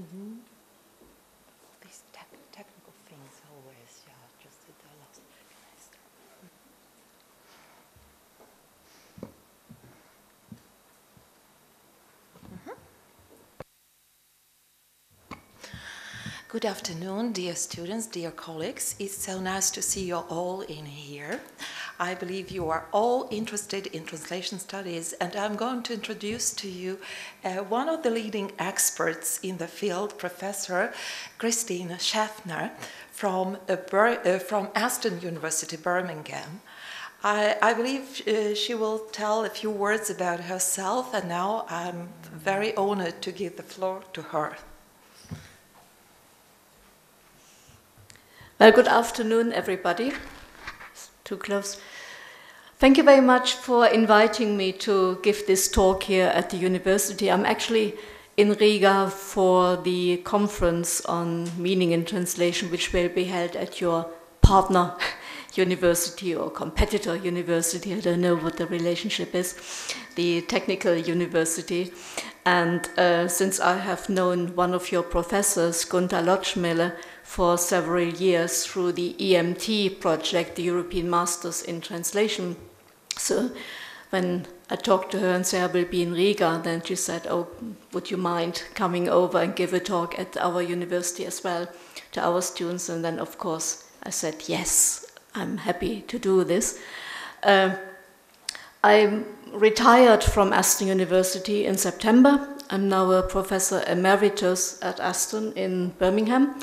Mm-hmm. These technical things always, yeah, just at the last. Good afternoon, dear students, dear colleagues. It's so nice to see you all in here. I believe you are all interested in translation studies, and I'm going to introduce to you one of the leading experts in the field, Professor Christina Schäffner from Aston University, Birmingham. I believe she will tell a few words about herself, and now I'm very honored to give the floor to her. Well, good afternoon, everybody. It's too close. Thank you very much for inviting me to give this talk here at the university. I'm actually in Riga for the conference on meaning in translation, which will be held at your partner university or competitor university. I don't know what the relationship is, the technical university. And since I have known one of your professors, Gunther Lotschmiller, for several years through the EMT project, the European Masters in Translation. So when I talked to her and said I will be in Riga, then she said, oh, would you mind coming over and give a talk at our university as well to our students? And then, of course, I said, yes, I'm happy to do this. I retired from Aston University in September. I'm now a professor emeritus at Aston in Birmingham.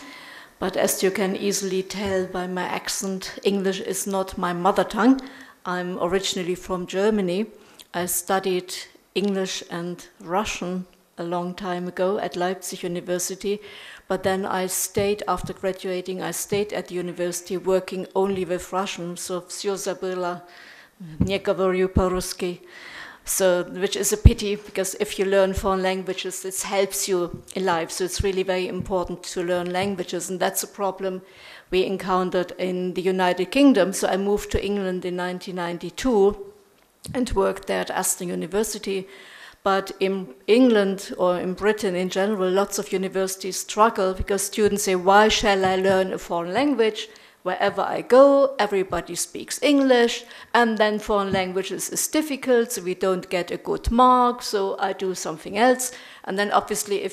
But as you can easily tell by my accent, English is not my mother tongue. I'm originally from Germany. I studied English and Russian a long time ago at Leipzig University, but then I stayed, after graduating, I stayed at the university working only with Russian, so всё забыла, не говорю по-русски. So, which is a pity, because if you learn foreign languages, it helps you in life. So it's really very important to learn languages, and that's a problem we encountered in the United Kingdom. So I moved to England in 1992 and worked there at Aston University. But in England, or in Britain in general, lots of universities struggle because students say, why shall I learn a foreign language? Wherever I go, everybody speaks English, and then foreign languages is difficult, so we don't get a good mark, so I do something else. And then obviously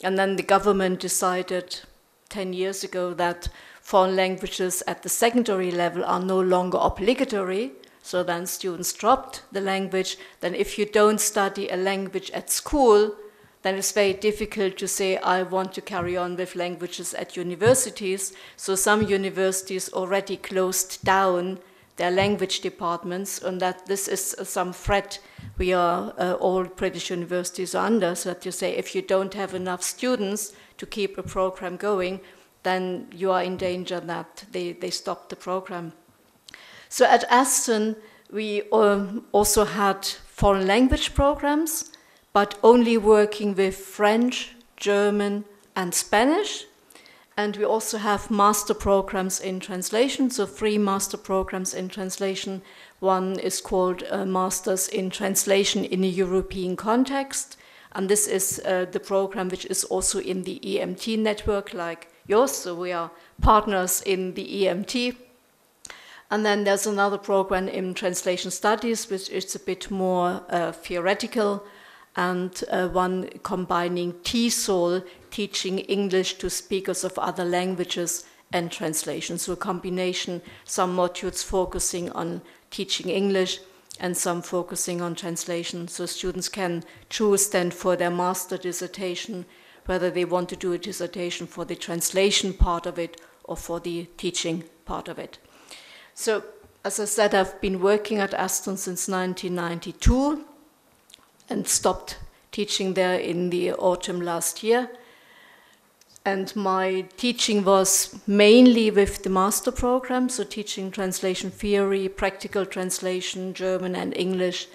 and then the government decided 10 years ago that foreign languages at the secondary level are no longer obligatory, so then students dropped the language. Then if you don't study a language at school, then it's very difficult to say, I want to carry on with languages at universities. So some universities already closed down their language departments, and that this is some threat we are all British universities are under. So that you say, if you don't have enough students to keep a program going, then you are in danger that they stop the program. So at Aston, we also had foreign language programs, but only working with French, German, and Spanish. And we also have master programs in translation, so 3 master programs in translation. One is called Masters in Translation in a European Context, and this is the program which is also in the EMT network like yours, so we are partners in the EMT. And then there's another program in Translation Studies, which is a bit more theoretical, and one combining TESOL, teaching English to speakers of other languages, and translation. So a combination, some modules focusing on teaching English and some focusing on translation. So students can choose then for their master dissertation whether they want to do a dissertation for the translation part of it or for the teaching part of it. So, as I said, I've been working at Aston since 1992 and stopped teaching there in the autumn last year. And my teaching was mainly with the master program, so teaching translation theory, practical translation, German and English,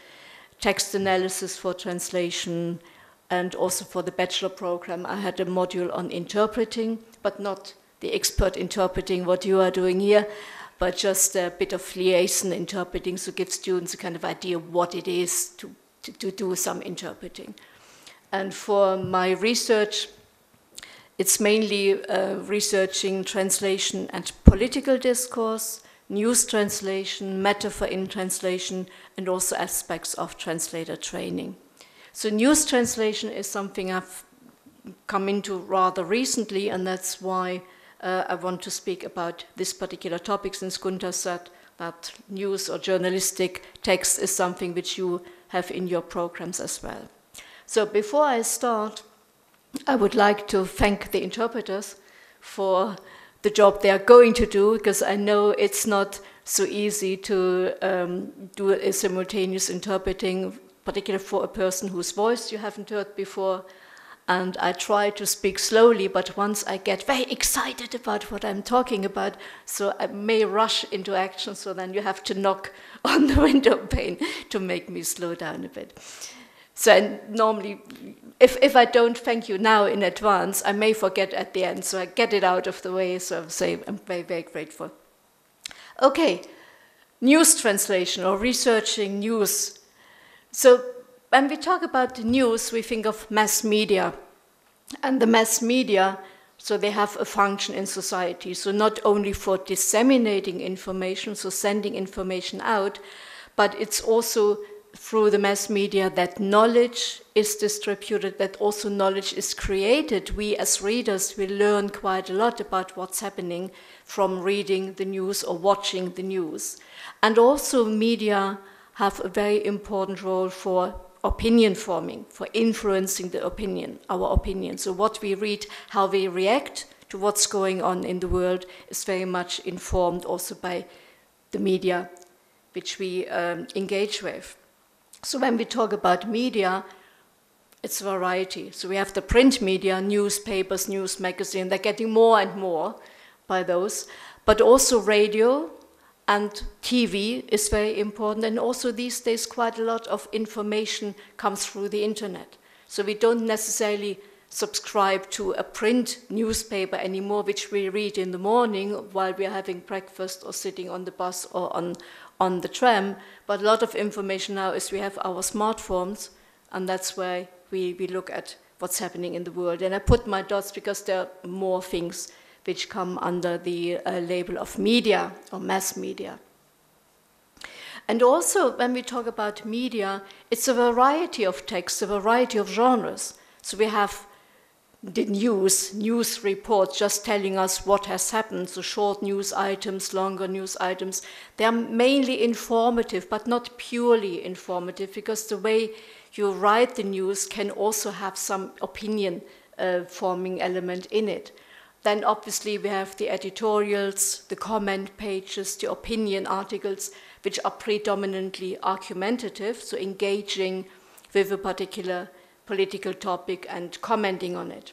text analysis for translation, and also for the bachelor program I had a module on interpreting, but not the expert interpreting what you are doing here, but just a bit of liaison interpreting, so give students a kind of idea what it is to do some interpreting. And for my research, It's mainly researching translation and political discourse, news translation, metaphor in translation, and also aspects of translator training. So news translation is something I've come into rather recently, and that's why I want to speak about this particular topic, since Gunther said that news or journalistic text is something which you have in your programs as well. So before I start, I would like to thank the interpreters for the job they are going to do, because I know it's not so easy to do a simultaneous interpreting, particularly for a person whose voice you haven't heard before. And I try to speak slowly, but once I get very excited about what I'm talking about, so I may rush into action, so then you have to knock on the window pane to make me slow down a bit. So normally, if I don't thank you now in advance, I may forget at the end, so I get it out of the way, so I say I'm very, very grateful. Okay, news translation or researching news. So when we talk about news, we think of mass media. And the mass media, so they have a function in society. So not only for disseminating information, so sending information out, but it's also through the mass media that knowledge is distributed, that also knowledge is created. We as readers will learn quite a lot about what's happening from reading the news or watching the news. And also media have a very important role for opinion forming, for influencing the opinion, our opinion. So what we read, how we react to what's going on in the world is very much informed also by the media which we engage with. So when we talk about media, it's variety. So we have the print media, newspapers, news magazine, they're getting more and more by those, but also radio and TV is very important. And also these days quite a lot of information comes through the internet. So we don't necessarily subscribe to a print newspaper anymore, which we read in the morning while we're having breakfast or sitting on the bus or on the tram. But a lot of information now is we have our smartphones, and that's where we look at what's happening in the world. And I put my dots because there are more things which come under the label of media or mass media. And also, when we talk about media, it's a variety of texts, a variety of genres. So we have the news reports just telling us what has happened, so short news items, longer news items. They are mainly informative, but not purely informative, because the way you write the news can also have some opinion forming element in it. Then obviously we have the editorials, the comment pages, the opinion articles, which are predominantly argumentative, so engaging with a particular political topic and commenting on it.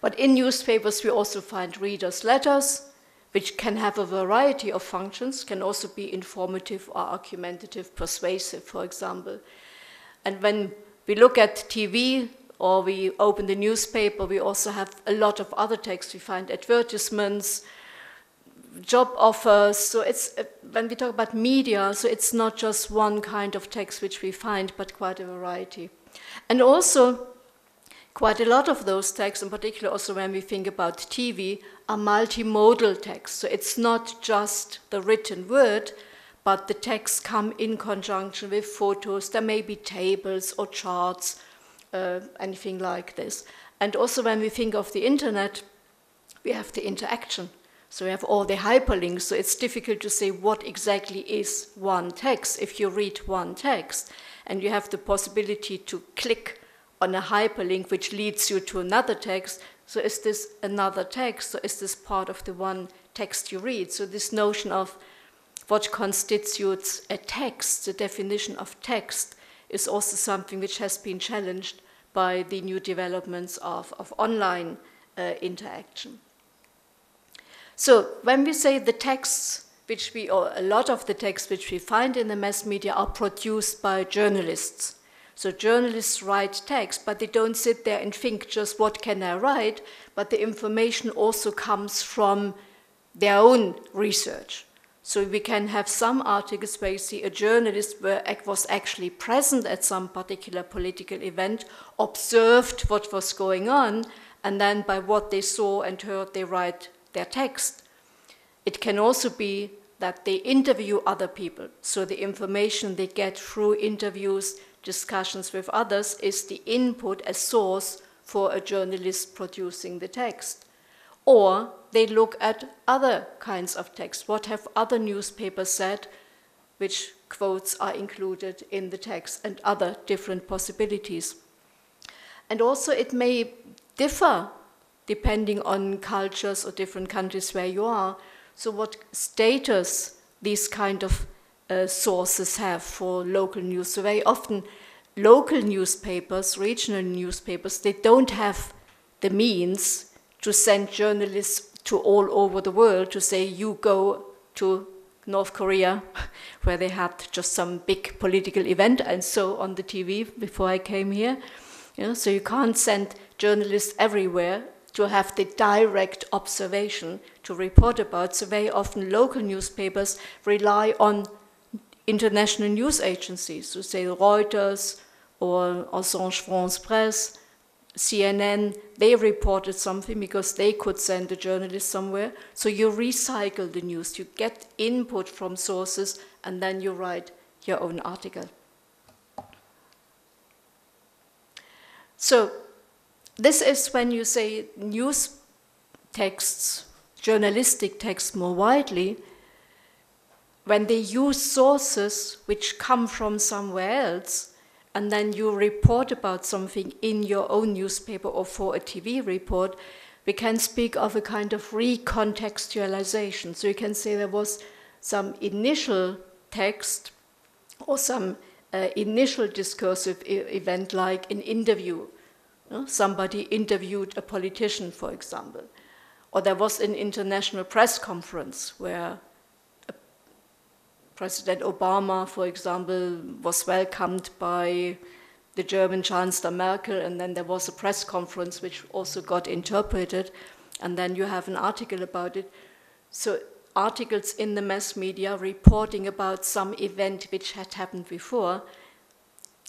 But in newspapers we also find readers' letters, which can have a variety of functions, can also be informative or argumentative, persuasive, for example. And when we look at TV, or we open the newspaper, we also have a lot of other texts. We find advertisements, job offers. So it's, when we talk about media, so it's not just one kind of text which we find, but quite a variety. And also, quite a lot of those texts, in particular also when we think about TV, are multimodal texts. So it's not just the written word, but the texts come in conjunction with photos. There may be tables or charts, anything like this. And also when we think of the internet, we have the interaction. So we have all the hyperlinks, so it's difficult to say what exactly is one text. If you read one text and you have the possibility to click on a hyperlink which leads you to another text, so is this another text, or is this part of the one text you read? So this notion of what constitutes a text, the definition of text, is also something which has been challenged by the new developments of online interaction. So when we say the texts which we, or a lot of the texts which we find in the mass media are produced by journalists. So journalists write text, but they don't sit there and think just what can I write, but the information also comes from their own research. So we can have some articles where you see a journalist was actually present at some particular political event, observed what was going on, and then by what they saw and heard, they write their text. It can also be that they interview other people, so the information they get through interviews, discussions with others, is the input, a source for a journalist producing the text. Or they look at other kinds of text. What have other newspapers said, which quotes are included in the text, and other different possibilities. And also it may differ depending on cultures or different countries where you are. So what status these kind of sources have for local news. So very often local newspapers, regional newspapers, they don't have the means to send journalists to all over the world to say, you go to North Korea, where they had just some big political event and so on the TV before I came here. So you can't send journalists everywhere to have the direct observation to report about. So very often local newspapers rely on international news agencies, so say Reuters or Agence France Presse, CNN, they reported something because they could send a journalist somewhere. So you recycle the news, you get input from sources, and then you write your own article. So this is when you say news texts, journalistic texts more widely, when they use sources which come from somewhere else, and then you report about something in your own newspaper or for a TV report, we can speak of a kind of recontextualization. So you can say there was some initial text or some initial discursive event, like an interview. Somebody interviewed a politician, for example. Or there was an international press conference where President Obama, for example, was welcomed by the German Chancellor Merkel, and then there was a press conference which also got interpreted, and then you have an article about it. So articles in the mass media reporting about some event which had happened before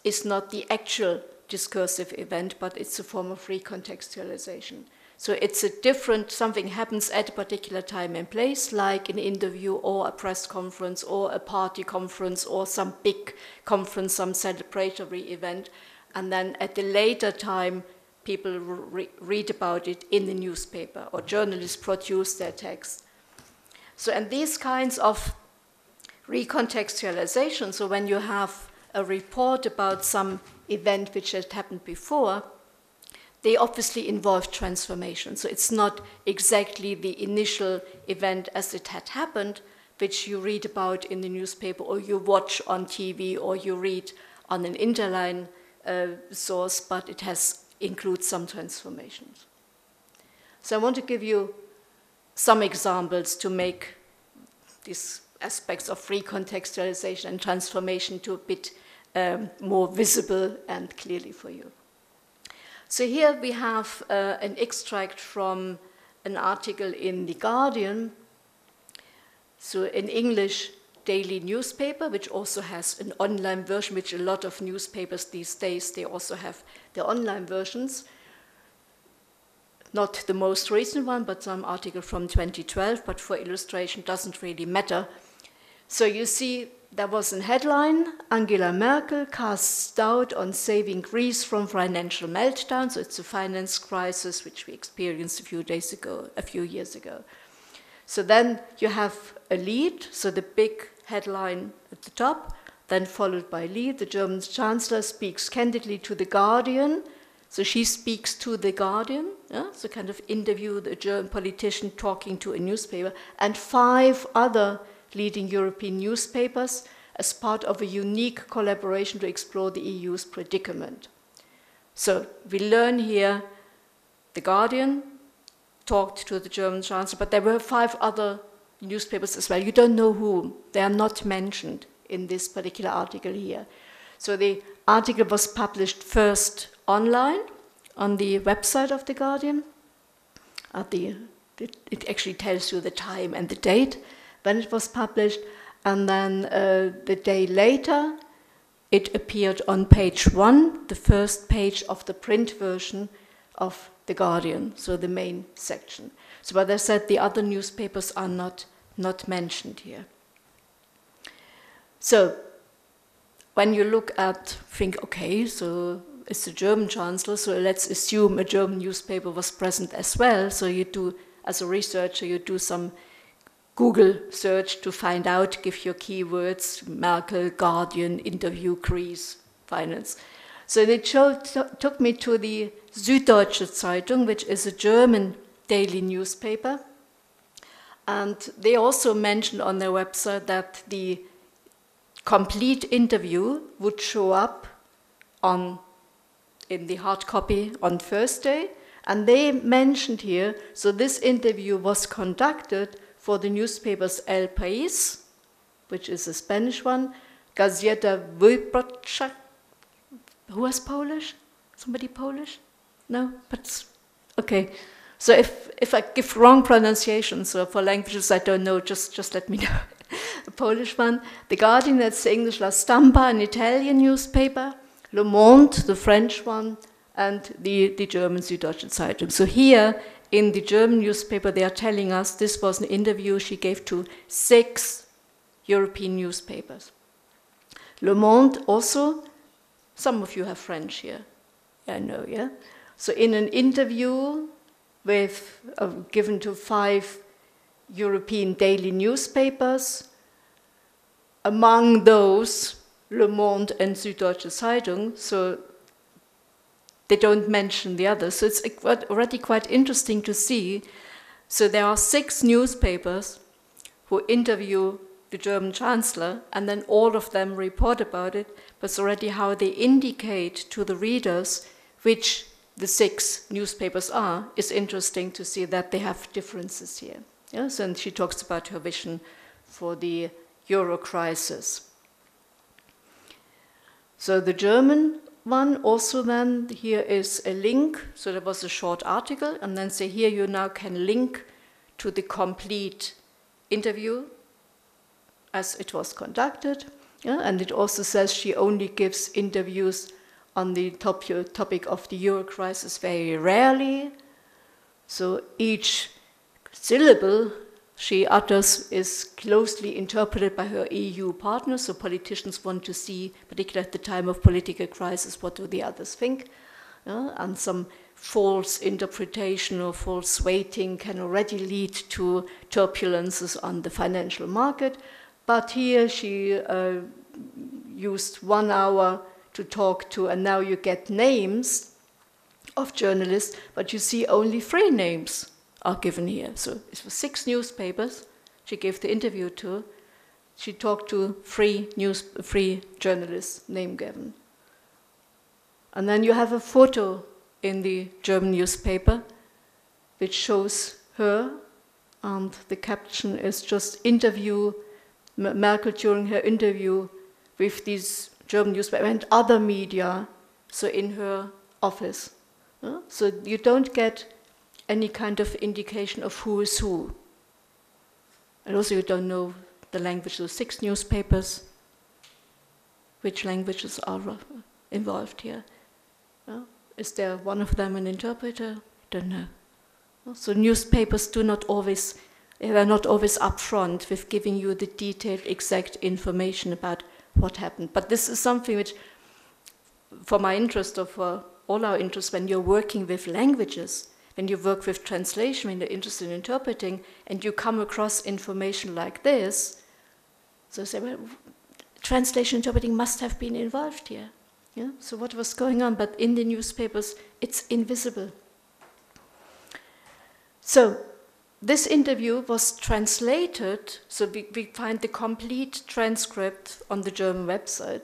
is not the actual discursive event, but it's a form of recontextualization. So it's a different, something happens at a particular time and place, like an interview or a press conference or a party conference or some big conference, some celebratory event, and then at a later time, people read about it in the newspaper, or journalists produce their text. So, and these kinds of recontextualization, so when you have a report about some event which had happened before, they obviously involve transformation. So it's not exactly the initial event as it had happened, which you read about in the newspaper or you watch on TV or you read on an interline source, but it includes some transformations. So I want to give you some examples to make these aspects of recontextualization and transformation to a bit more visible and clearly for you. So here we have an extract from an article in The Guardian, so an English daily newspaper, which also has an online version, which a lot of newspapers these days, they also have their online versions. Not the most recent one, but some article from 2012, but for illustration doesn't really matter. So you see, there was a headline, Angela Merkel casts doubt on saving Greece from financial meltdown. So it's a finance crisis which we experienced a few years ago. So then you have a lead, so the big headline at the top, then followed by lead. The German Chancellor speaks candidly to The Guardian. So she speaks to The Guardian, so kind of interview the German politician talking to a newspaper, and 5 other leading European newspapers as part of a unique collaboration to explore the EU's predicament. So we learn here The Guardian talked to the German Chancellor, but there were 5 other newspapers as well. You don't know whom. They are not mentioned in this particular article here. So the article was published first online on the website of The Guardian. It actually tells you the time and the date when it was published, and then the day later it appeared on page 1, the first page of the print version of The Guardian, so the main section. So, but I said the other newspapers are not mentioned here. So, when you look at, think, okay, so it's the German chancellor, so let's assume a German newspaper was present as well. So you do, as a researcher, you do some Google search to find out, give your keywords, Merkel, Guardian, interview, Greece, finance. So they took me to the Süddeutsche Zeitung, which is a German daily newspaper. And they also mentioned on their website that the complete interview would show up in the hard copy on Thursday. And they mentioned here, so this interview was conducted for the newspapers El País, which is a Spanish one, Gazeta Wyborcza. Who was Polish? Somebody Polish? No? But okay. So if I give wrong pronunciations, so for languages I don't know, just let me know. The Polish one, The Guardian, that's the English, La Stampa, an Italian newspaper, Le Monde, the French one, and the German Süddeutsche Zeitung. So here in the German newspaper, they are telling us this was an interview she gave to 6 European newspapers. Le Monde also, some of you have French here, I know, yeah? So in an interview with given to 5 European daily newspapers, among those, Le Monde and Süddeutsche Zeitung, so they don't mention the others. So it's already quite interesting to see. So there are 6 newspapers who interview the German Chancellor, and then all of them report about it, but it's already how they indicate to the readers which the 6 newspapers are, is interesting to see that they have differences here. Yes, and she talks about her vision for the Euro crisis. So the German one also then, here is a link, so there was a short article, and then say here you now can link to the complete interview as it was conducted, yeah? And it also says she only gives interviews on the topic of the Euro crisis very rarely, so each syllable she utters is closely interpreted by her EU partners, so politicians want to see, particularly at the time of political crisis, what do the others think, and some false interpretation or false weighting can already lead to turbulences on the financial market. But here she used 1 hour to talk to, and now you get names of journalists, but you see only 3 names are given here. So it was 6 newspapers she gave the interview to. She talked to 3 journalists, name given. And then you have a photo in the German newspaper which shows her, and the caption is just interview Merkel during her interview with these German newspapers and other media, so in her office. So you don't get any kind of indication of who is who. And also you don't know the language of 6 newspapers, which languages are involved here. Is there one of them an interpreter? Don't know. So newspapers they're not always upfront with giving you the detailed, exact information about what happened. But this is something which, for my interest, or for all our interest, when you're working with languages, when you work with translation, when you're interested in interpreting, and you come across information like this, so say, well, translation interpreting must have been involved here. Yeah? So what was going on? But in the newspapers, it's invisible. So this interview was translated, so we find the complete transcript on the German website,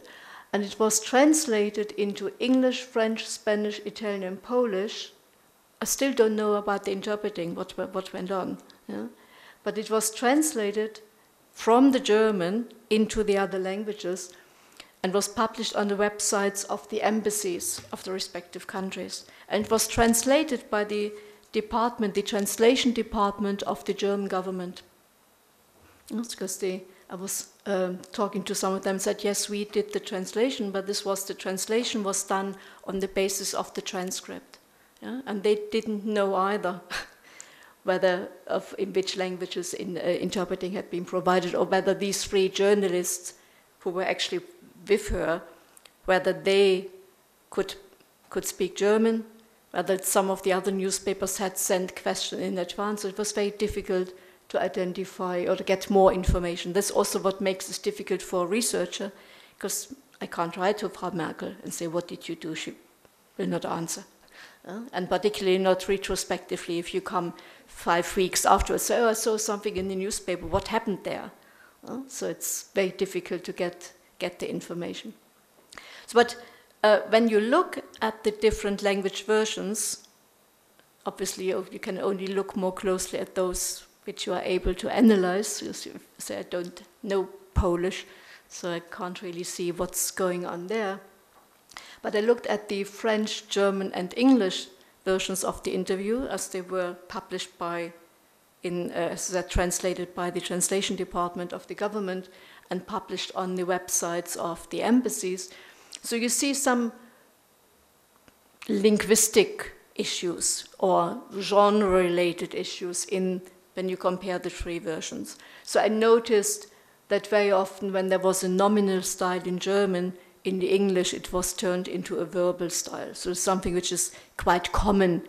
and it was translated into English, French, Spanish, Italian, and Polish. I still don't know about the interpreting, what went on. Yeah? But it was translated from the German into the other languages and was published on the websites of the embassies of the respective countries. And it was translated by the department, the translation department of the German government. That's because I was talking to some of them, said, yes, we did the translation, but the translation was done on the basis of the transcript. Yeah? And they didn't know either whether in which languages interpreting had been provided, or whether these 3 journalists who were actually with her, whether they could speak German, whether some of the other newspapers had sent questions in advance. So it was very difficult to identify or to get more information. That's also what makes this difficult for a researcher, because I can't write to Frau Merkel and say, what did you do? She will not answer. And particularly not retrospectively, if you come 5 weeks afterwards, say, oh, I saw something in the newspaper, what happened there? So it's very difficult to get the information. So, but when you look at the different language versions, obviously you can only look more closely at those which you are able to analyze. You say, I don't know Polish, so I can't really see what's going on there. But I looked at the French, German, and English versions of the interview as they were published as they're translated by the translation department of the government and published on the websites of the embassies. So you see some linguistic issues or genre-related issues when you compare the 3 versions. So I noticed that very often when there was a nominal style in German, in the English it was turned into a verbal style. So something which is quite common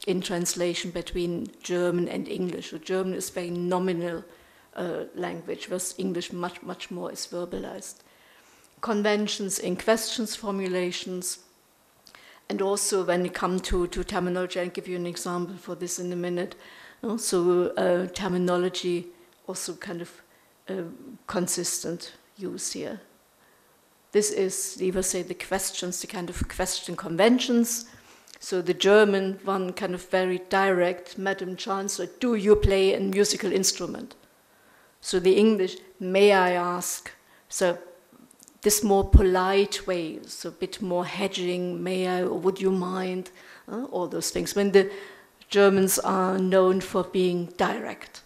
in translation between German and English. So German is very nominal language, whereas English much more is verbalized. Conventions in questions formulations, and also when you come to terminology, I'll give you an example for this in a minute. So terminology, also kind of consistent use here. This is, you will say, the questions, the kind of question conventions. So the German one kind of very direct, Madam Chancellor, do you play a musical instrument? So the English, may I ask? So this more polite way, so a bit more hedging, may I, or would you mind? All those things. When the Germans are known for being direct.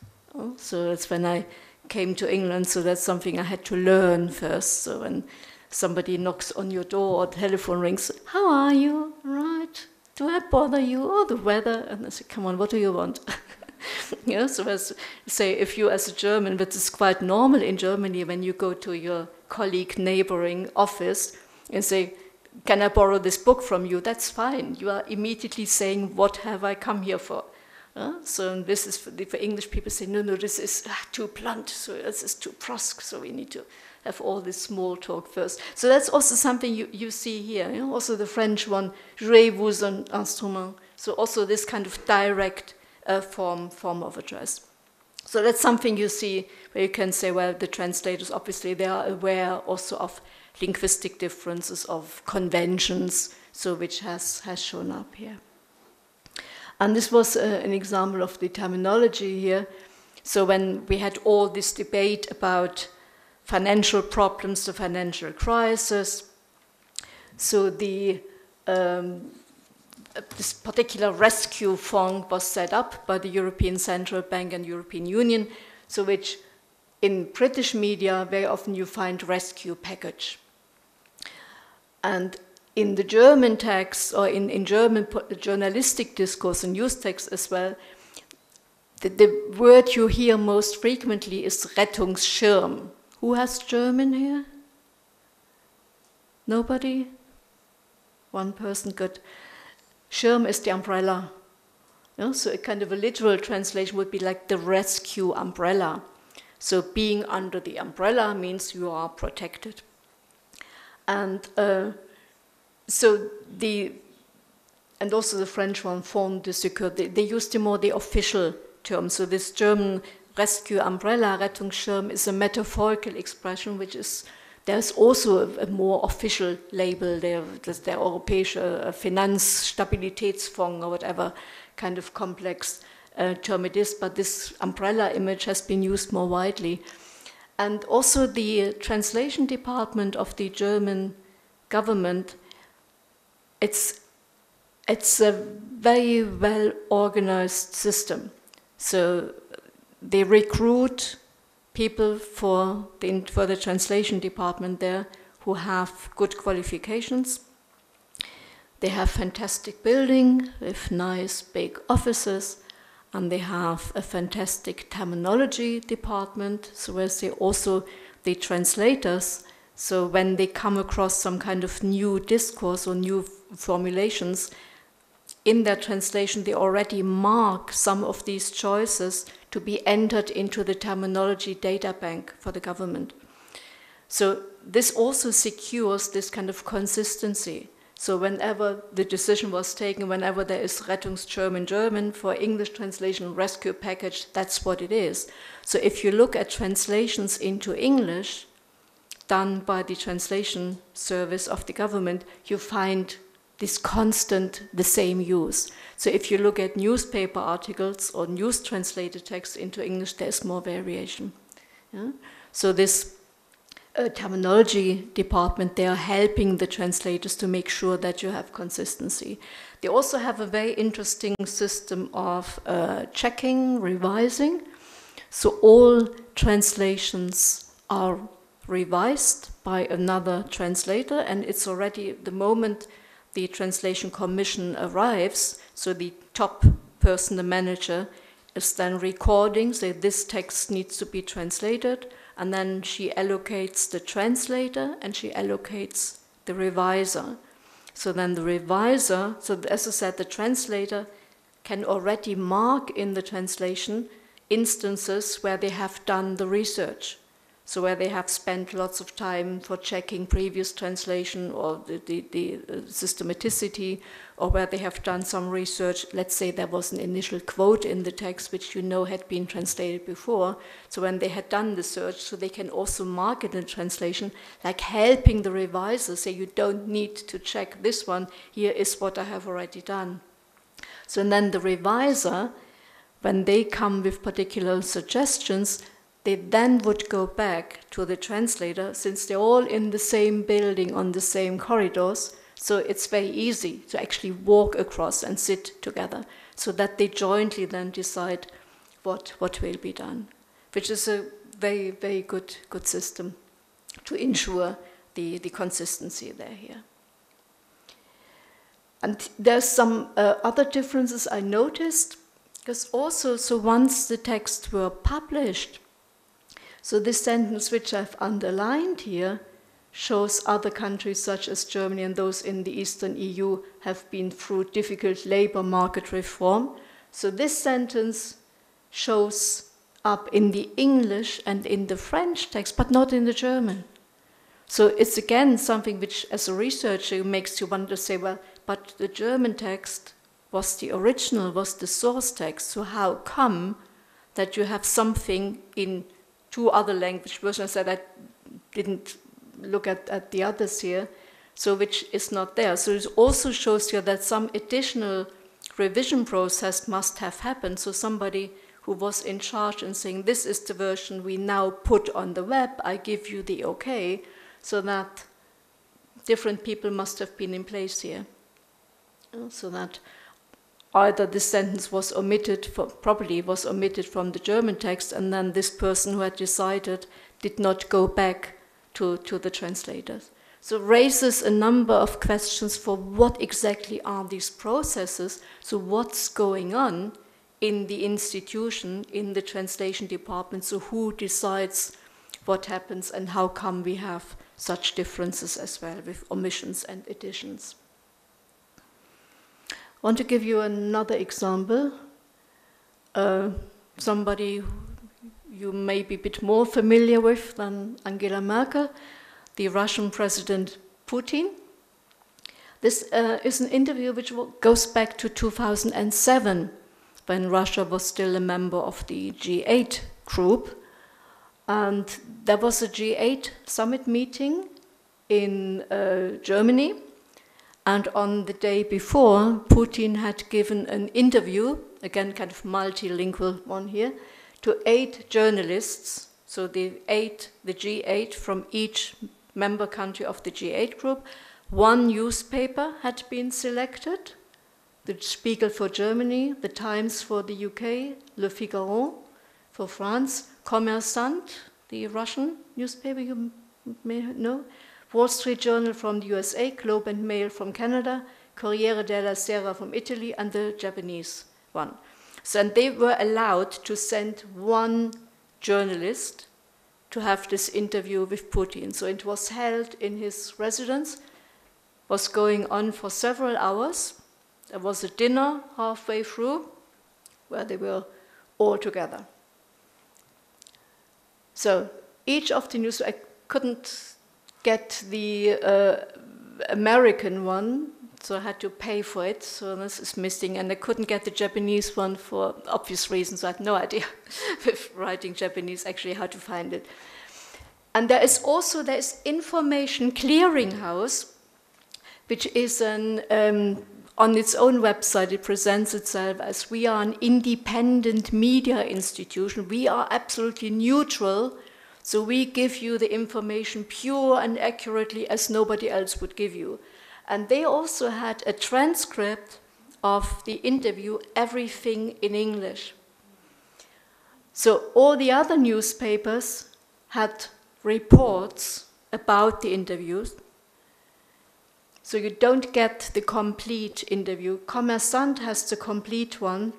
So that's when I came to England, so that's something I had to learn first. So when somebody knocks on your door or the telephone rings, how are you? Right. Do I bother you? Oh, the weather. And I say, come on, what do you want? So as say, if you as a German, which is quite normal in Germany, when you go to your colleague neighboring office and say, can I borrow this book from you? That's fine. You are immediately saying, what have I come here for? So this is for English people say, no, this is too blunt, so this is too brusque, so we need to have all this small talk first. So that's also something you see here. Also the French one, jouez vous un instrument. So also this kind of direct form of address. So that's something you see where you can say, well, the translators, obviously, they are aware also of linguistic differences, of conventions, so which has shown up here. And this was an example of the terminology here. So when we had all this debate about financial problems, the financial crisis, so this particular rescue fund was set up by the European Central Bank and European Union, so which in British media very often you find rescue package. And in the German text, or in German journalistic discourse and news text as well, the word you hear most frequently is Rettungsschirm. Who has German here? Nobody? One person, good. Schirm is the umbrella. So a kind of a literal translation would be like the rescue umbrella. So being under the umbrella means you are protected. And and also the French one, Fond de Secours, they used more the official term. So this German rescue umbrella, Rettungsschirm, is a metaphorical expression, which is, there's also a more official label there, der Europäische Finanzstabilitätsfonds or whatever kind of complex term it is, but this umbrella image has been used more widely. And also the translation department of the German government, it's a very well organized system. So they recruit people for the translation department there who have good qualifications. They have fantastic building with nice big offices, and they have a fantastic terminology department, so as they also the translators, so when they come across some kind of new discourse or new formulations, in their translation they already mark some of these choices to be entered into the terminology data bank for the government. So this also secures this kind of consistency. So whenever the decision was taken, whenever there is Rettungsschirm in German for English translation, rescue package, that's what it is. So if you look at translations into English done by the translation service of the government, you find this constant, the same use. So if you look at newspaper articles or news translated text into English, there's more variation. Yeah? So this terminology department, they are helping the translators to make sure that you have consistency. They also have a very interesting system of checking, revising. So all translations are revised by another translator, and it's already the moment the translation commission arrives, so the top person, the manager, is then recording, say this text needs to be translated, and then she allocates the translator and she allocates the reviser. So then the reviser, so as I said, the translator can already mark in the translation instances where they have done the research. So where they have spent lots of time for checking previous translation or the systematicity, or where they have done some research. Let's say there was an initial quote in the text which you know had been translated before. So when they had done the search, so they can also mark it in translation, like helping the reviser, say you don't need to check this one, here is what I have already done. So then the reviser, when they come with particular suggestions, they then would go back to the translator, since they're all in the same building on the same corridors, so it's very easy to actually walk across and sit together, so that they jointly then decide what will be done, which is a very, very good system to ensure the consistency there here. And there's some other differences I noticed, because also, so once the texts were published, so this sentence which I've underlined here shows other countries such as Germany and those in the Eastern EU have been through difficult labor market reform. So this sentence shows up in the English and in the French text, but not in the German. So it's again something which, as a researcher, makes you want to say, well, but the German text was the original, was the source text, so how come that you have something in two other language versions that I didn't look at the others here, so which is not there. So it also shows you that some additional revision process must have happened. So somebody who was in charge and saying, this is the version we now put on the web, I give you the okay, so that different people must have been in place here. So that either this sentence was omitted, probably was omitted from the German text, and then this person who had decided did not go back to the translators. So raises a number of questions for what exactly are these processes, so what's going on in the institution, in the translation department, so who decides what happens and how come we have such differences as well with omissions and additions. I want to give you another example. Somebody you may be a bit more familiar with than Angela Merkel, the Russian President Putin. This is an interview which goes back to 2007, when Russia was still a member of the G8 group. And there was a G8 summit meeting in Germany. And on the day before, Putin had given an interview, again kind of multilingual one here, to 8 journalists. So the G8 from each member country of the G8 group. One newspaper had been selected, the Spiegel for Germany, the Times for the UK, Le Figaro for France, Kommersant, the Russian newspaper you may know, Wall Street Journal from the USA, Globe and Mail from Canada, Corriere della Sera from Italy, and the Japanese one. So, and they were allowed to send one journalist to have this interview with Putin. So it was held in his residence, was going on for several hours. There was a dinner halfway through where they were all together. So each of the news, I couldn't get the American one, so I had to pay for it, so this is missing, and I couldn't get the Japanese one for obvious reasons. I had no idea with writing Japanese actually how to find it. And there is Information Clearinghouse, which is on its own website, it presents itself as we are an independent media institution. We are absolutely neutral, so we give you the information pure and accurately as nobody else would give you. And they also had a transcript of the interview, everything in English. So all the other newspapers had reports about the interviews. So you don't get the complete interview. Kommersant has the complete one.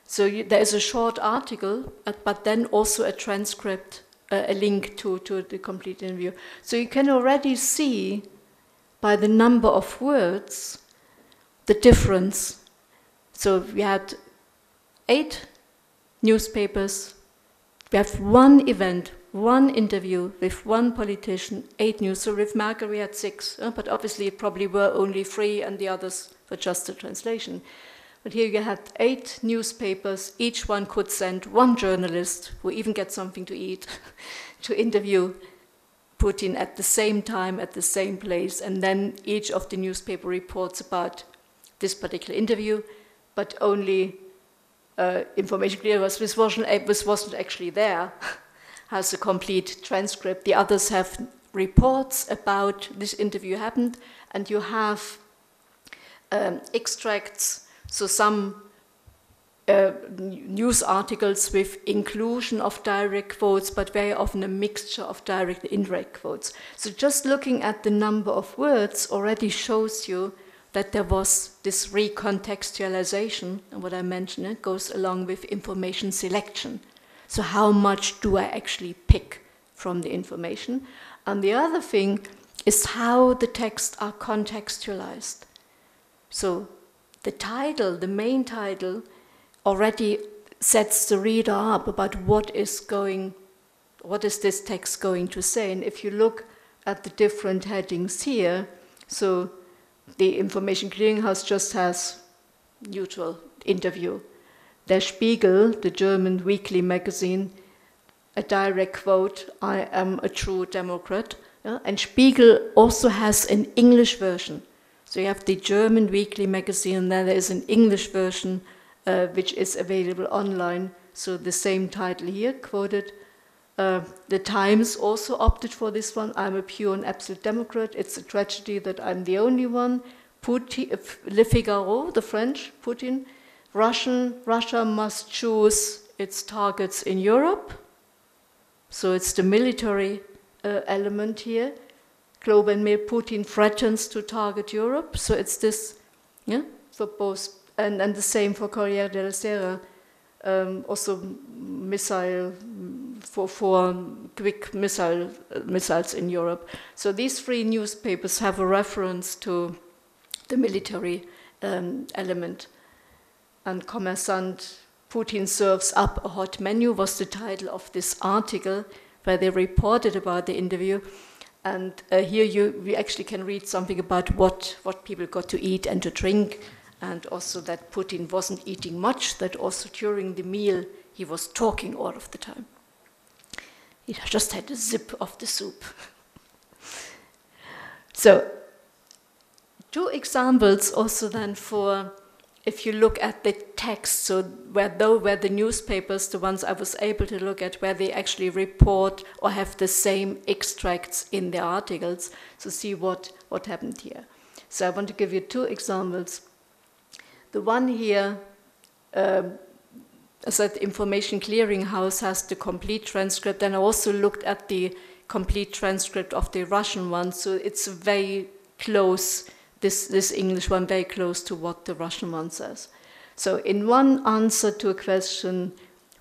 So there is a short article, but then also a transcript, a link to the complete interview. So you can already see by the number of words the difference. So we had 8 newspapers. We have one event, one interview with one politician, 8 news. So with Merkel we had 6, but obviously it probably were only 3 and the others were just a translation. But here you had 8 newspapers, each one could send one journalist who even gets something to eat to interview Putin at the same time, at the same place, and then each of the newspaper reports about this particular interview, but only Information Clearinghouse, which wasn't actually there, has a complete transcript. The others have reports about this interview happened, and you have extracts, so some news articles with inclusion of direct quotes, but very often a mixture of direct and indirect quotes. So just looking at the number of words already shows you that there was this recontextualization, and what I mentioned, it goes along with information selection. So how much do I actually pick from the information? And the other thing is how the texts are contextualized. So the title, the main title, already sets the reader up about what is this text going to say. And if you look at the different headings here, so the Information Clearinghouse just has neutral interview. Der Spiegel, the German weekly magazine, a direct quote, I am a true Democrat. Yeah? And Spiegel also has an English version. So you have the German weekly magazine, and then there is an English version which is available online. So the same title here, quoted. The Times also opted for this one. I'm a pure and absolute Democrat. It's a tragedy that I'm the only one. Le Figaro, the French, Putin. Russia must choose its targets in Europe. So it's the military element here. Globe and Mail, Putin threatens to target Europe. So it's this, yeah, for both. And the same for Corriere della Sera. Also missile for quick missiles in Europe. So these 3 newspapers have a reference to the military element. And Kommersant, Putin serves up a hot menu was the title of this article where they reported about the interview. And here we actually can read something about what people got to eat and to drink, and also that Putin wasn't eating much, that also during the meal he was talking all of the time. He just had a sip of the soup. So, 2 examples also then for, if you look at the text, so where the newspapers, the ones I was able to look at, where they actually report or have the same extracts in the articles, so see what happened here. So I want to give you 2 examples. The one here, as that Information Clearinghouse has the complete transcript, and I also looked at the complete transcript of the Russian one, so it's very close, this English one, very close to what the Russian one says. So in one answer to a question,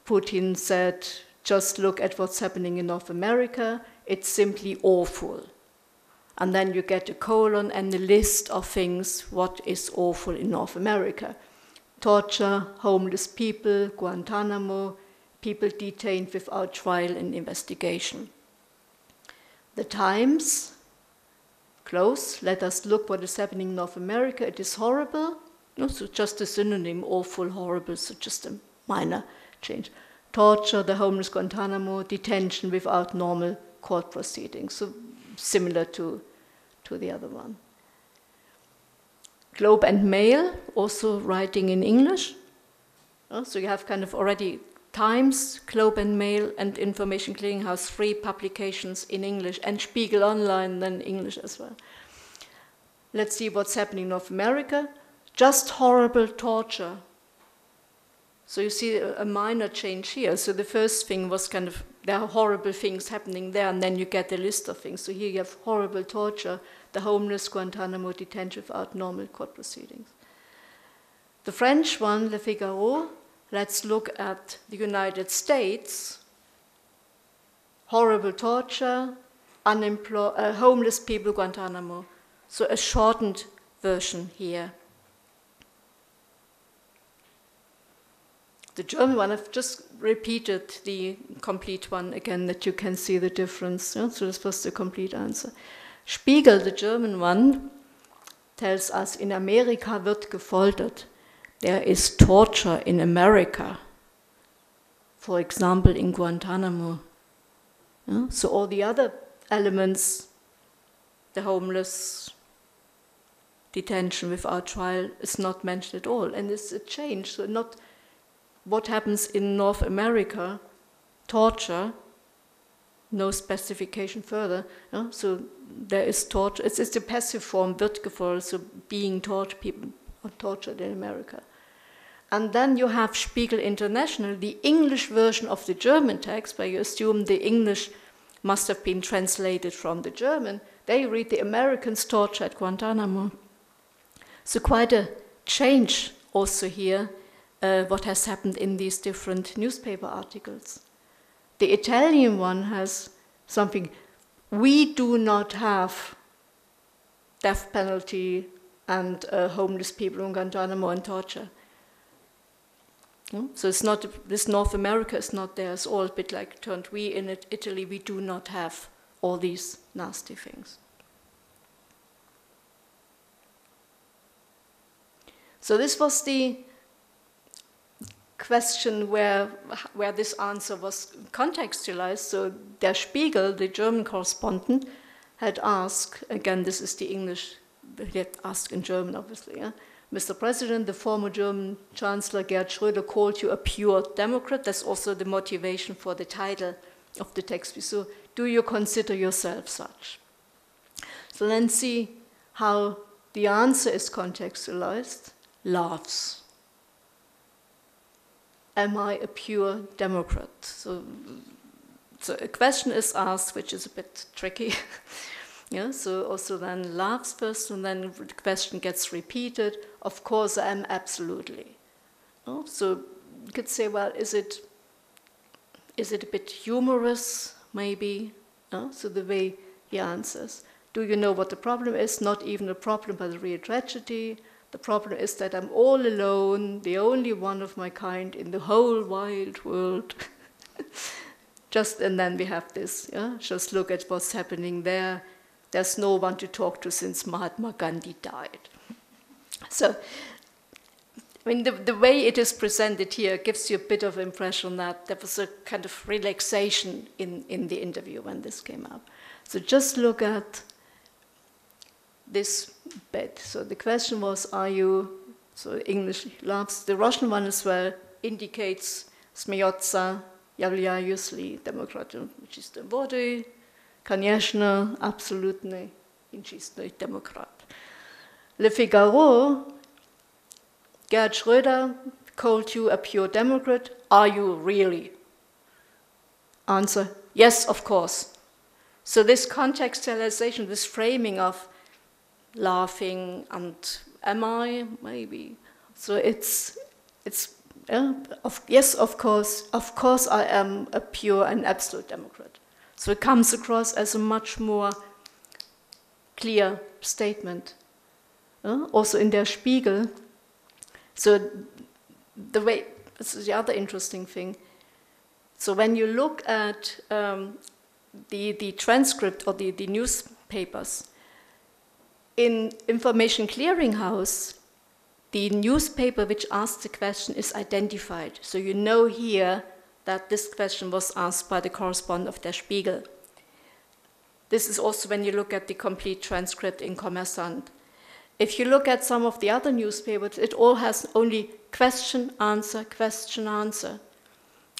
Putin said, just look at what's happening in North America, it's simply awful. And then you get a colon and a list of things, what is awful in North America. Torture, homeless people, Guantanamo, people detained without trial and investigation. The Times, close, let us look what is happening in North America, it is horrible. No, so just a synonym, awful, horrible, so just a minor change. Torture, the homeless Guantanamo, detention without normal court proceedings, so similar to the other one. Globe and Mail, also writing in English. So you have kind of already Times, Globe and Mail, and Information Clearinghouse, 3 publications in English, and Spiegel Online, then English as well. Let's see what's happening in North America. Just horrible torture. So you see a minor change here. So the first thing was kind of, there are horrible things happening there, and then you get a list of things. So here you have horrible torture, the homeless, Guantanamo, detention without normal court proceedings. The French one, Le Figaro, let's look at the United States. Horrible torture, homeless people, Guantanamo. So a shortened version here. The German one, I've just repeated the complete one again, that you can see the difference. Yeah? So this was the complete answer. Spiegel, the German one, tells us, in Amerika wird gefoltert. There is torture in America. For example, in Guantanamo. Yeah? So all the other elements, the homeless, detention without trial, is not mentioned at all. And it's a change, so not what happens in North America, torture, no specification further. No? So there is torture. It's the passive form, wird gefoltert, so being taught, people are tortured in America. And then you have Spiegel International, the English version of the German text, where you assume the English must have been translated from the German. They read the Americans torture at Guantanamo. So quite a change also here. What has happened in these different newspaper articles. The Italian one has something, we do not have death penalty and homeless people in Guantanamo and torture. So it's not, this North America is not there, it's all a bit like turned, we in Italy, we do not have all these nasty things. So this was the question where this answer was contextualized. So Der Spiegel, the German correspondent, had asked, again this is the English, he had asked in German obviously, yeah? Mr. President, the former German Chancellor Gerhard Schröder called you a pure Democrat. That's also the motivation for the title of the text. So do you consider yourself such? So let's see how the answer is contextualized. Laughs. Am I a pure Democrat? So a question is asked, which is a bit tricky. Yeah, so also then laughs first, and then the question gets repeated. Of course, I am absolutely. Oh, so you could say, well, is it a bit humorous, maybe? Oh, so the way he answers. Do you know what the problem is? Not even a problem, but a real tragedy. The problem is that I'm all alone, the only one of my kind in the whole wide world. And then we have this, yeah? Just look at what's happening there. There's no one to talk to since Mahatma Gandhi died. So, I mean, the way it is presented here gives you a bit of impression that there was a kind of relaxation in the interview when this came up. So just look at this bit. So the question was, are you, so English laughs, the Russian one as well indicates смеется, являюсь ли демократом, чистым водой, конечно, абсолютный и чистый демократ. Le Figaro, Gerhard Schröder called you a pure Democrat. Are you really? Answer, yes, of course. So this contextualization, this framing of laughing and am I, maybe. So yes, of course I am a pure and absolute Democrat. So it comes across as a much more clear statement. Also in Der Spiegel. So the way, this is the other interesting thing. So when you look at the transcript or the newspapers, in Information Clearinghouse, the newspaper which asked the question is identified. So you know here that this question was asked by the correspondent of Der Spiegel. This is also when you look at the complete transcript in Kommersant. If you look at some of the other newspapers, it all has only question, answer, question, answer.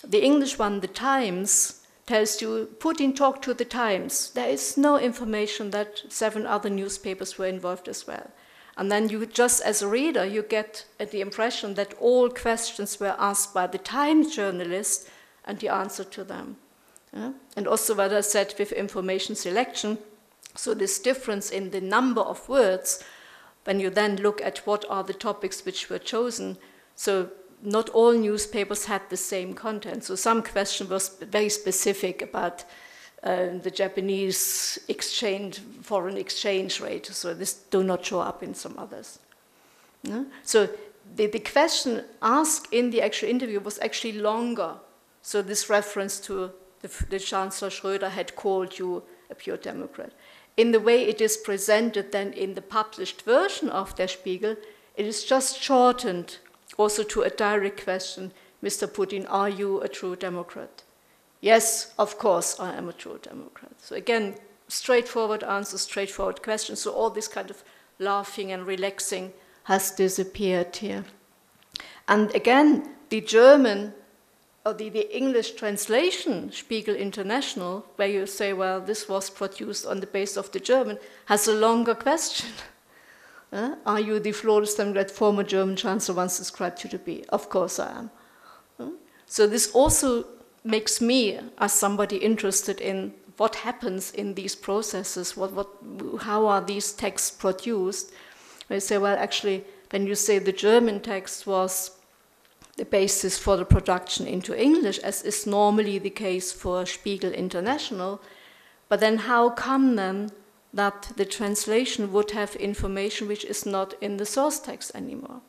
The English one, The Times, tells you Putin talked to The Times. There is no information that 7 other newspapers were involved as well. And then you just, as a reader, you get the impression that all questions were asked by the Times journalist and the answer to them. And also what I said with information selection, so this difference in the number of words, when you then look at what are the topics which were chosen, so not all newspapers had the same content. So some question was very specific about the Japanese foreign exchange rate. So this do not show up in some others. So the question asked in the actual interview was actually longer. So this reference to the Chancellor Schröder had called you a pure Democrat. In the way it is presented then in the published version of Der Spiegel, it is just shortened also to a direct question, Mr. Putin, are you a true Democrat? Yes, of course, I am a true Democrat. So again, straightforward answer, straightforward question. So all this kind of laughing and relaxing has disappeared here. And again, the German, or the English translation, Spiegel International, where you say, well, this was produced on the basis of the German, has a longer question. Are you the flawless Democrat former German Chancellor once described you to be? Of course I am. So this also makes me, as somebody interested in what happens in these processes, how are these texts produced, I say, well, actually, when you say the German text was the basis for the production into English, as is normally the case for Spiegel International, but then how come then that the translation would have information which is not in the source text anymore?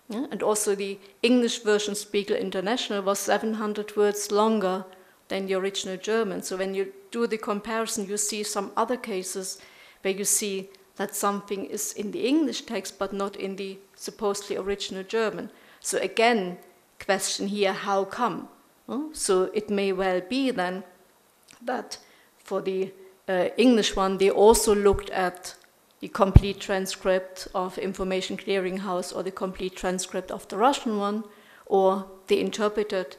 And also the English version Spiegel International was 700 words longer than the original German. So when you do the comparison, you see some other cases where you see that something is in the English text but not in the supposedly original German. So again, question here, how come? So it may well be then that for the English one, they also looked at the complete transcript of Information Clearinghouse or the complete transcript of the Russian one, or the interpreted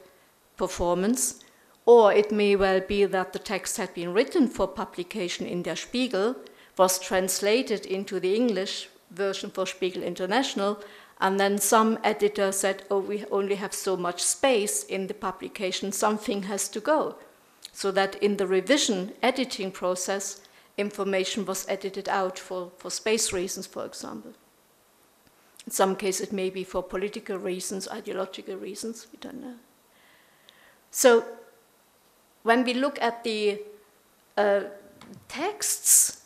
performance, or it may well be that the text had been written for publication in Der Spiegel, was translated into the English version for Spiegel International, and then some editor said, oh, we only have so much space in the publication, something has to go. So that in the revision editing process, information was edited out for space reasons, for example. In some cases, it may be for political reasons, ideological reasons, we don't know. So when we look at the texts,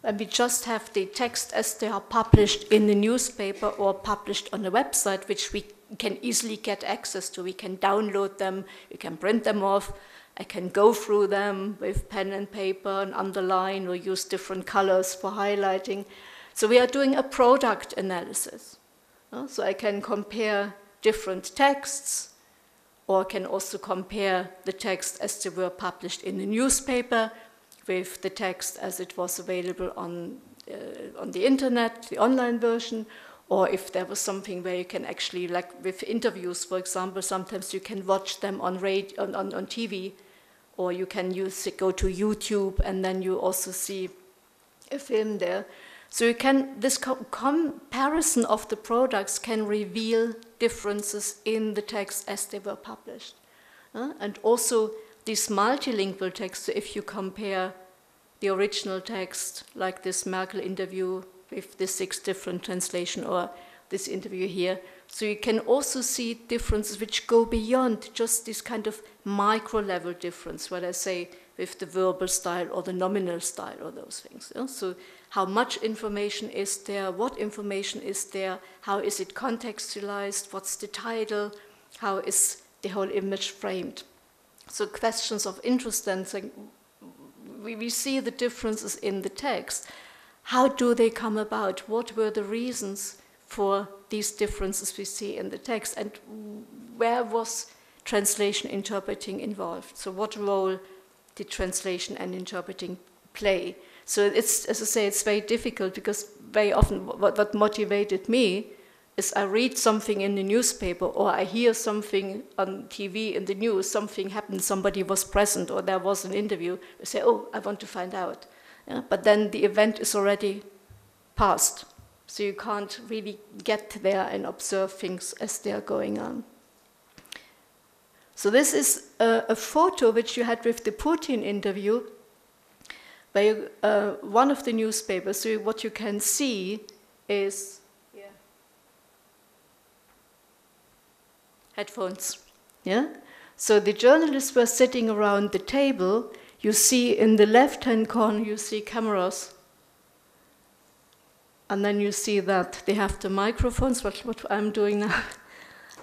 when we just have the text as they are published in the newspaper or published on a website, which we can easily get access to, we can download them, we can print them off, I can go through them with pen and paper and underline or use different colors for highlighting. So we are doing a product analysis. So I can compare different texts, or I can also compare the text as they were published in the newspaper with the text as it was available on the internet, the online version, or if there was something where you can actually, like with interviews, for example, sometimes you can watch them on TV, or you can go to YouTube and then you also see a film there. So you can, this comparison of the products can reveal differences in the text as they were published. And also these multilingual texts, so if you compare the original text, like this Merkel interview with the 6 different translation, or this interview here. So you can also see differences which go beyond just this kind of micro-level difference, what I say with the verbal style or the nominal style or those things. Yeah? So how much information is there, what information is there, how is it contextualized, what's the title, how is the whole image framed. So questions of interest then, we see the differences in the text. How do they come about? What were the reasons for these differences we see in the text? And where was translation interpreting involved? So what role did translation and interpreting play? So it's, as I say, it's very difficult because very often what motivated me is I read something in the newspaper or I hear something on TV in the news, something happened, somebody was present or there was an interview. I say, oh, I want to find out. Yeah? But then the event is already past. So you can't really get there and observe things as they are going on. So this is a photo which you had with the Putin interview, where one of the newspapers, so what you can see is headphones. Yeah? So the journalists were sitting around the table. You see in the left-hand corner, you see cameras. And then you see that they have the microphones, what I'm doing now.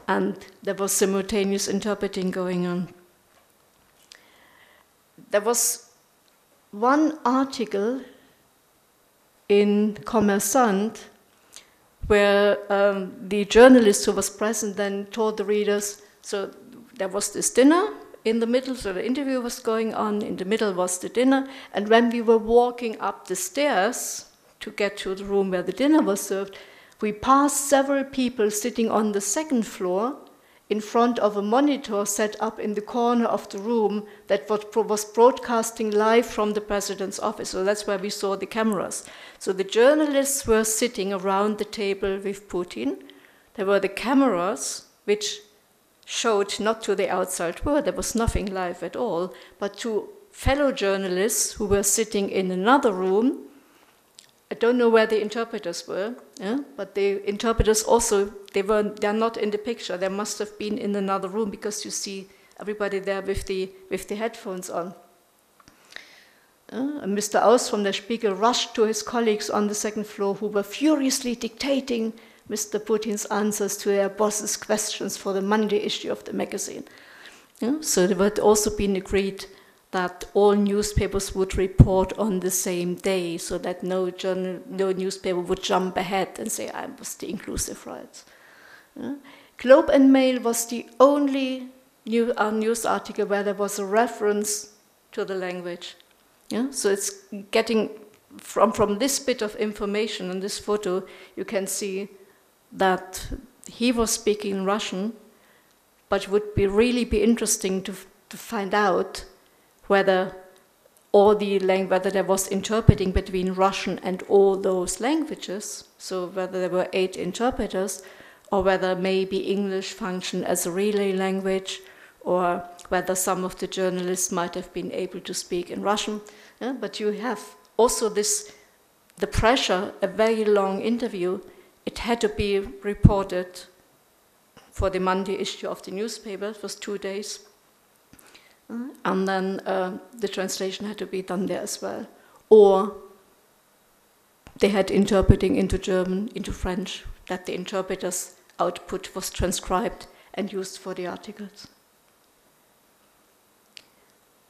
And there was simultaneous interpreting going on. There was one article in Kommersant where the journalist who was present then told the readers, so there was this dinner in the middle, so the interview was going on, in the middle was the dinner, and when we were walking up the stairs to get to the room where the dinner was served, we passed several people sitting on the second floor in front of a monitor set up in the corner of the room that was broadcasting live from the president's office. So that's where we saw the cameras. So the journalists were sitting around the table with Putin. There were the cameras which showed not to the outside world, there was nothing live at all, but to fellow journalists who were sitting in another room. I don't know where the interpreters were, yeah? But the interpreters also, they're not in the picture. They must have been in another room because you see everybody there with the headphones on. And Mr. Aus from Der Spiegel rushed to his colleagues on the second floor who were furiously dictating Mr. Putin's answers to their boss's questions for the Monday issue of the magazine. Yeah? So it had also been agreed that all newspapers would report on the same day, so that no newspaper would jump ahead and say, I was the inclusive rights. Yeah? Globe and Mail was the only news article where there was a reference to the language. Yeah? So it's getting, from this bit of information in this photo, you can see that he was speaking Russian, but would really be interesting to find out whether there was interpreting between Russian and all those languages, so whether there were 8 interpreters, or whether maybe English functioned as a relay language, or whether some of the journalists might have been able to speak in Russian. Yeah? But you have also the pressure, a very long interview. It had to be reported for the Monday issue of the newspaper. It was 2 days. And then the translation had to be done there as well. Or they had interpreting into German, into French, that the interpreter's output was transcribed and used for the articles.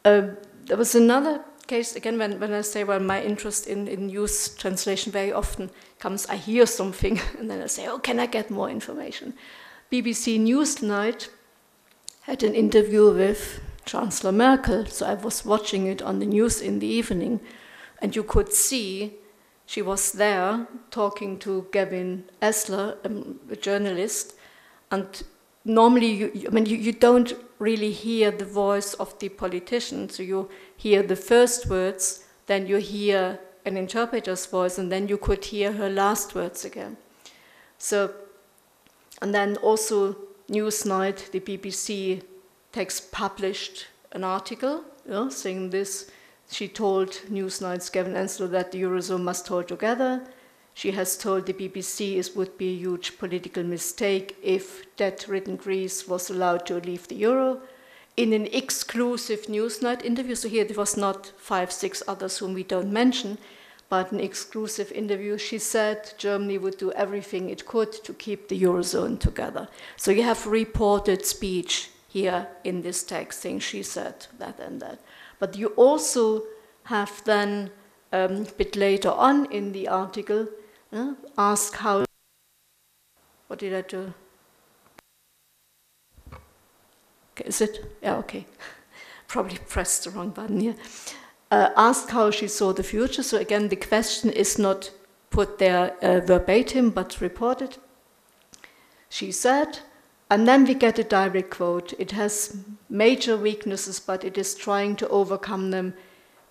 There was another case, again, when I say, well, my interest in news translation very often comes, I hear something, and then I say, oh, can I get more information? BBC Newsnight had an interview with Chancellor Merkel, so I was watching it on the news in the evening, and you could see she was there talking to Gavin Esler, a journalist, and normally you don't really hear the voice of the politician, so you hear the first words, then you hear an interpreter's voice, and then you could hear her last words again. So, and then also Newsnight, the BBC text published an article saying this She told Newsnight's Gavin Anslow that the Eurozone must hold together. She has told the BBC it would be a huge political mistake if debt-ridden Greece was allowed to leave the euro. In an exclusive Newsnight interview, so here there was not 5, 6 others whom we don't mention, but an exclusive interview, she said Germany would do everything it could to keep the Eurozone together. So you have reported speech here in this text saying she said that and that. But you also have then, a bit later on in the article, ask how, what did I do? Okay, is it? Yeah, okay. Probably pressed the wrong button here. Asked how she saw the future. So again, the question is not put there verbatim, but reported. She said, and then we get a direct quote. It has major weaknesses, but it is trying to overcome them,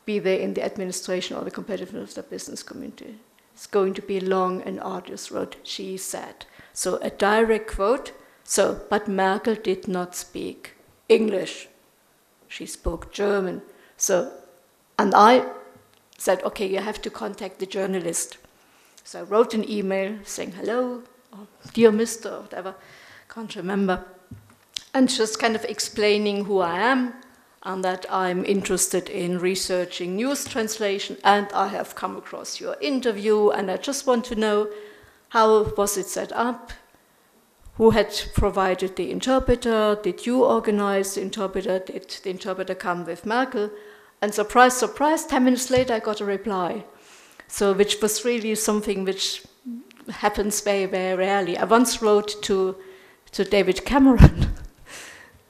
be they in the administration or the competitiveness of the business community. It's going to be a long and arduous road, she said. So a direct quote. So, but Merkel did not speak English. She spoke German. So, and I said, okay, you have to contact the journalist. So I wrote an email saying, hello, or dear Mr., or whatever, can't remember. And just kind of explaining who I am, and that I'm interested in researching news translation, and I have come across your interview, and I just want to know how was it set up, who had provided the interpreter, did you organize the interpreter, did the interpreter come with Merkel? And surprise, surprise, 10 minutes later I got a reply. So which was really something which happens very, very rarely. I once wrote to David Cameron,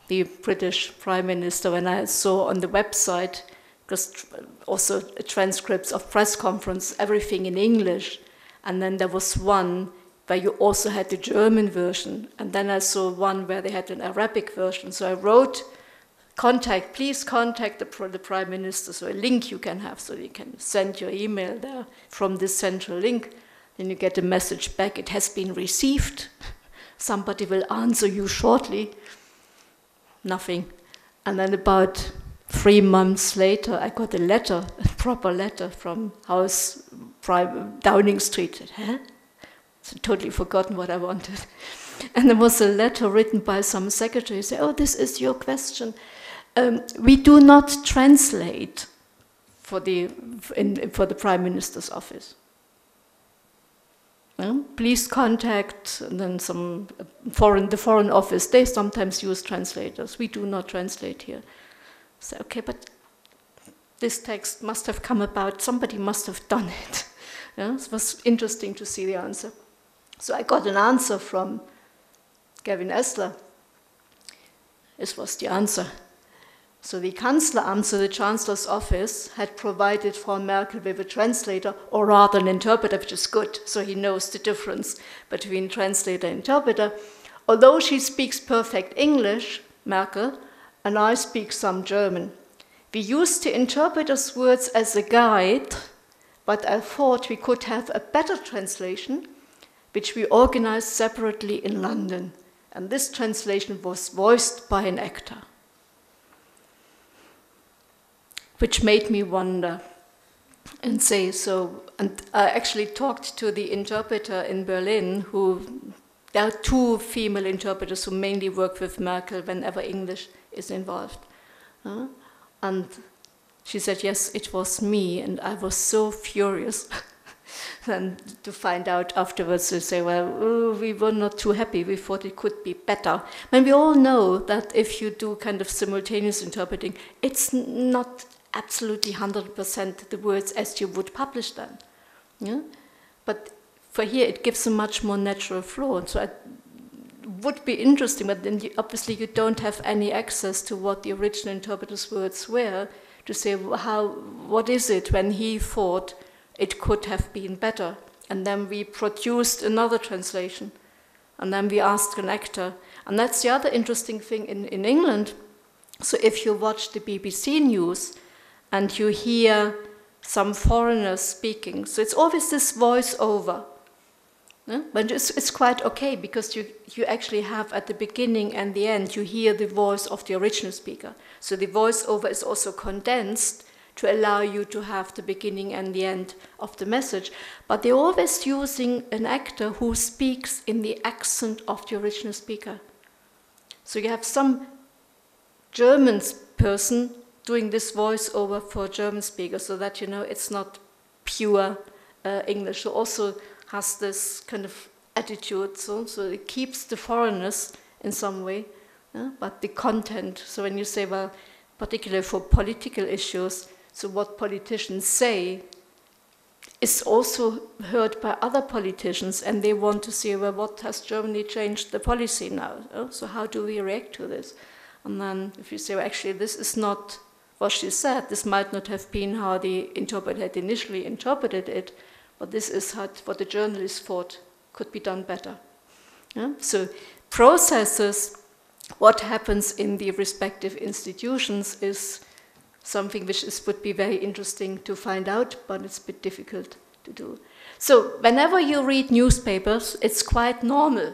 the British Prime Minister, when I saw on the website, because also transcripts of press conference, everything in English, and then there was one where you also had the German version, and then I saw one where they had an Arabic version. So I wrote, please contact the Prime Minister, so a link you can have, so you can send your email there from this central link. Then you get a message back, it has been received. Somebody will answer you shortly. Nothing. And then about 3 months later, I got a letter, a proper letter from Downing Street. Huh? So totally forgotten what I wanted. And there was a letter written by some secretary saying, oh, this is your question. We do not translate for the Prime Minister's office. Please contact, and then the foreign office, they sometimes use translators. We do not translate here. So, okay, but this text must have come about, somebody must have done it. Yeah, it was interesting to see the answer. So I got an answer from Gavin Anslow. This was the answer. So the Kanzleramt, so the Chancellor's office, had provided Frau Merkel with a translator, or rather an interpreter, which is good, so he knows the difference between translator and interpreter. Although she speaks perfect English, Merkel, and I speak some German. We used the interpreter's words as a guide, but I thought we could have a better translation, which we organized separately in London. And this translation was voiced by an actor. Which made me wonder and say so. And I actually talked to the interpreter in Berlin, there are 2 female interpreters who mainly work with Merkel whenever English is involved. And she said, yes, it was me, and I was so furious. And to find out afterwards, to say, well, we were not too happy, we thought it could be better. When we all know that if you do kind of simultaneous interpreting, it's not absolutely 100% the words as you would publish them. Yeah? But for here, it gives a much more natural flow. And so it would be interesting, but then obviously you don't have any access to what the original interpreter's words were, to say, what is it when he thought it could have been better. And then we produced another translation. And then we asked an actor. And that's the other interesting thing in England. So if you watch the BBC news and you hear some foreigners speaking, so it's always this voice-over. But it's quite okay, because you actually have at the beginning and the end, you hear the voice of the original speaker. So the voice-over is also condensed to allow you to have the beginning and the end of the message. But they're always using an actor who speaks in the accent of the original speaker. So you have some German person doing this voiceover for German speakers, so that, you know, it's not pure English. So also has this kind of attitude, so it keeps the foreigners in some way, but the content, so when you say, well, particularly for political issues, so what politicians say is also heard by other politicians, and they want to see, well, what has Germany changed the policy now? So how do we react to this? And then if you say, well, actually, this is not what she said, this might not have been how the interpreter had initially interpreted it, but this is what the journalist thought could be done better. So processes, what happens in the respective institutions is something which would be very interesting to find out, but it's a bit difficult to do. So whenever you read newspapers, it's quite normal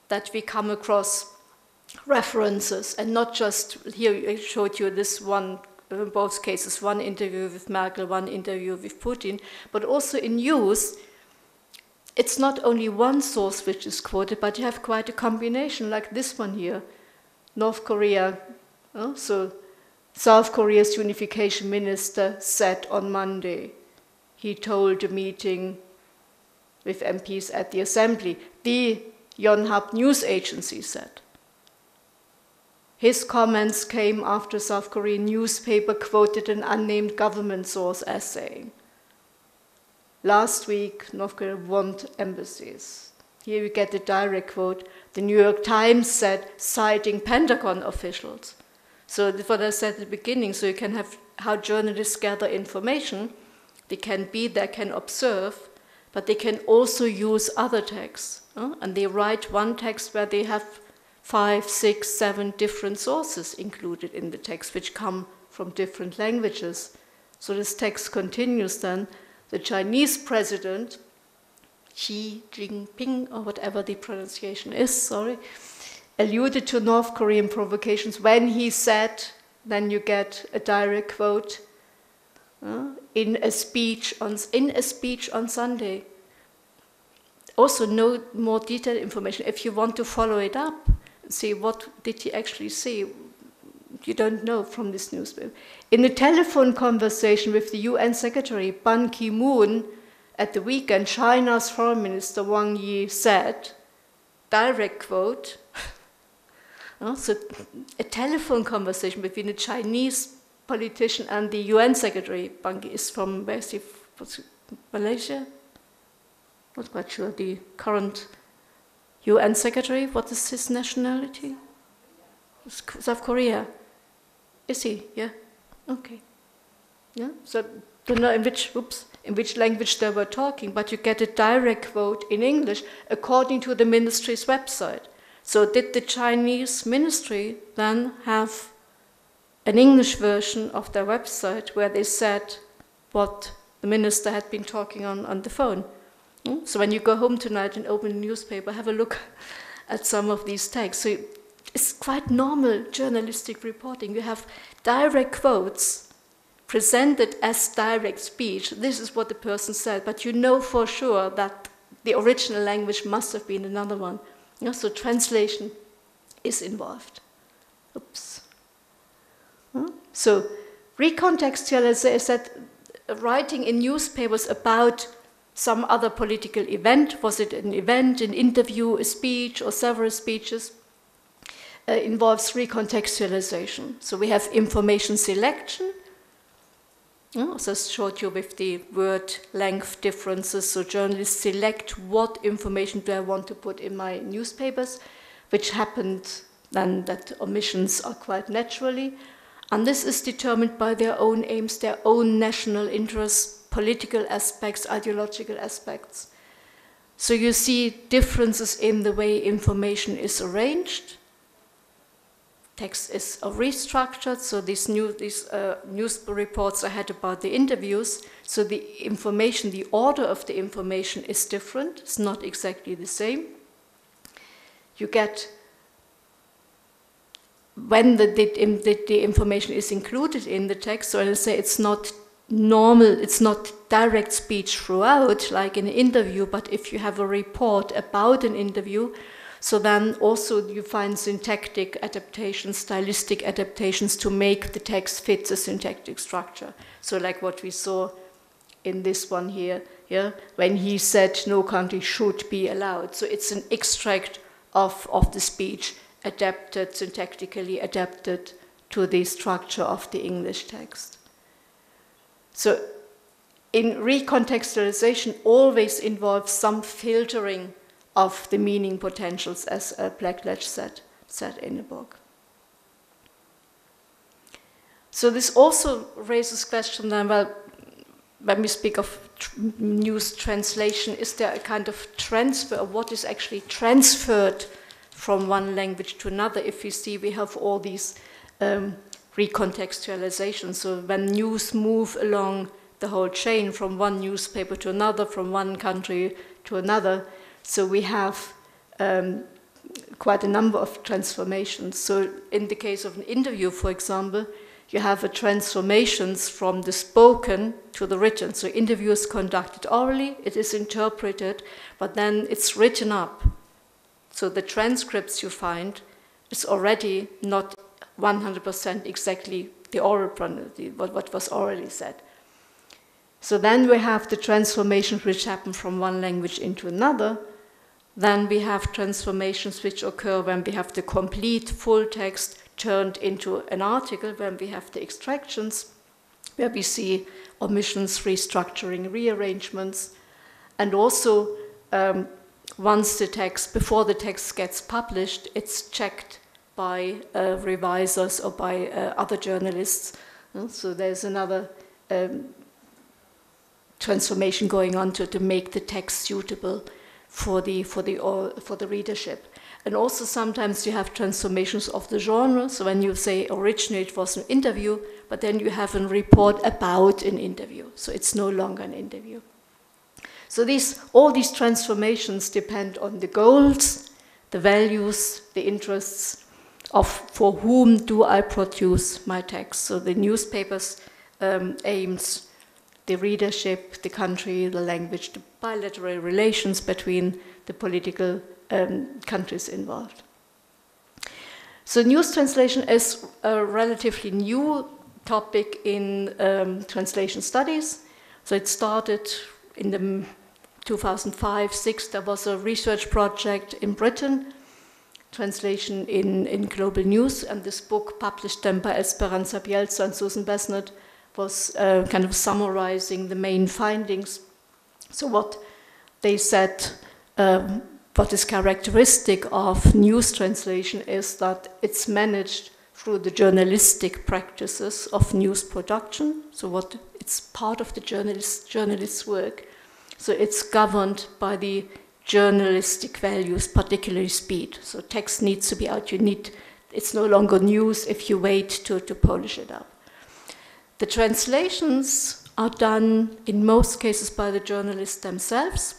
that we come across references, and not just, here I showed you this one, in both cases, one interview with Merkel, one interview with Putin, but also in news, it's not only one source which is quoted, but you have quite a combination, like this one here, North Korea. So South Korea's unification minister said on Monday, he told a meeting with MPs at the assembly, the Yonhap news agency said. His comments came after South Korean newspaper quoted an unnamed government source as saying, last week, North Korea warned embassies. Here we get the direct quote. The New York Times said, citing Pentagon officials. So what I said at the beginning, so you can have how journalists gather information. They can be there, can observe, but they can also use other texts. And they write one text where they have 5, 6, 7 different sources included in the text, which come from different languages. So this text continues then. The Chinese president, Xi Jinping, or whatever the pronunciation is, alluded to North Korean provocations when he said, then you get a direct quote, in a speech on Sunday. Also, no more detailed information. If you want to follow it up, see what did he actually say, you don't know from this newspaper. In a telephone conversation with the UN Secretary Ban Ki-moon at the weekend, China's Foreign Minister Wang Yi said, direct quote, so a telephone conversation between a Chinese politician and the UN Secretary. Ban Ki is from, where is he, Malaysia? Not quite sure, the current UN Secretary, what is his nationality? South Korea. Is he? Yeah. Okay. Yeah. So don't know in which language they were talking, but you get a direct quote in English according to the ministry's website. So did the Chinese ministry then have an English version of their website where they said what the minister had been talking on the phone? So when you go home tonight and open a newspaper, have a look at some of these texts. So it's quite normal journalistic reporting. You have direct quotes presented as direct speech. This is what the person said, but you know for sure that the original language must have been another one. So translation is involved. Oops. So recontextualization is that writing in newspapers about some other political event, was it an event, an interview, a speech, or several speeches, involves recontextualization. So we have information selection. As I showed you with the word length differences, so journalists select what information do I want to put in my newspapers, which happened then that omissions are quite naturally. And this is determined by their own aims, their own national interests, political aspects, ideological aspects. So you see differences in the way information is arranged. Text is restructured, so these news reports I had about the interviews, so the information, the order of the information is different, it's not exactly the same. You get when the information is included in the text, so I say it's not normal, it's not direct speech throughout, like in an interview, but if you have a report about an interview, so then also you find syntactic adaptations, stylistic adaptations to make the text fit the syntactic structure. So like what we saw in this one here, yeah, when he said no country should be allowed. So it's an extract of the speech, adapted, syntactically adapted to the structure of the English text. So in recontextualization always involves some filtering of the meaning potentials, as Blackledge said in the book. So this also raises question then, well, when we speak of news translation, is there a kind of transfer of what is actually transferred from one language to another? If you see, we have all these recontextualizations. So when news move along the whole chain from one newspaper to another, from one country to another, so we have quite a number of transformations. So in the case of an interview, for example, you have a transformations from the spoken to the written. So interview is conducted orally, it is interpreted, but then it's written up. So the transcripts you find is already not 100% exactly the oral what was orally said. So then we have the transformations which happen from one language into another. Then we have transformations which occur when we have the complete full text turned into an article, when we have the extractions, where we see omissions, restructuring, rearrangements, and also once the text, before the text gets published, it's checked by revisers or by other journalists. So there's another transformation going on to make the text suitable for the readership. And also sometimes you have transformations of the genre. So when you say originally it was an interview, but then you have a report about an interview. So it's no longer an interview. So all these transformations depend on the goals, the values, the interests of for whom do I produce my text. So the newspapers aims the readership, the country, the language, the bilateral relations between the political countries involved. So news translation is a relatively new topic in translation studies. So it started in the 2005-06. There was a research project in Britain, translation in global news, and this book published then by Esperanza Bielsa and Susan Besnett was kind of summarizing the main findings. So what they said, what is characteristic of news translation is that it's managed through the journalistic practices of news production. So it's part of the journalist's work. So it's governed by the journalistic values, particularly speed. So text needs to be out. It's no longer news if you wait to polish it up. The translations are done in most cases by the journalists themselves.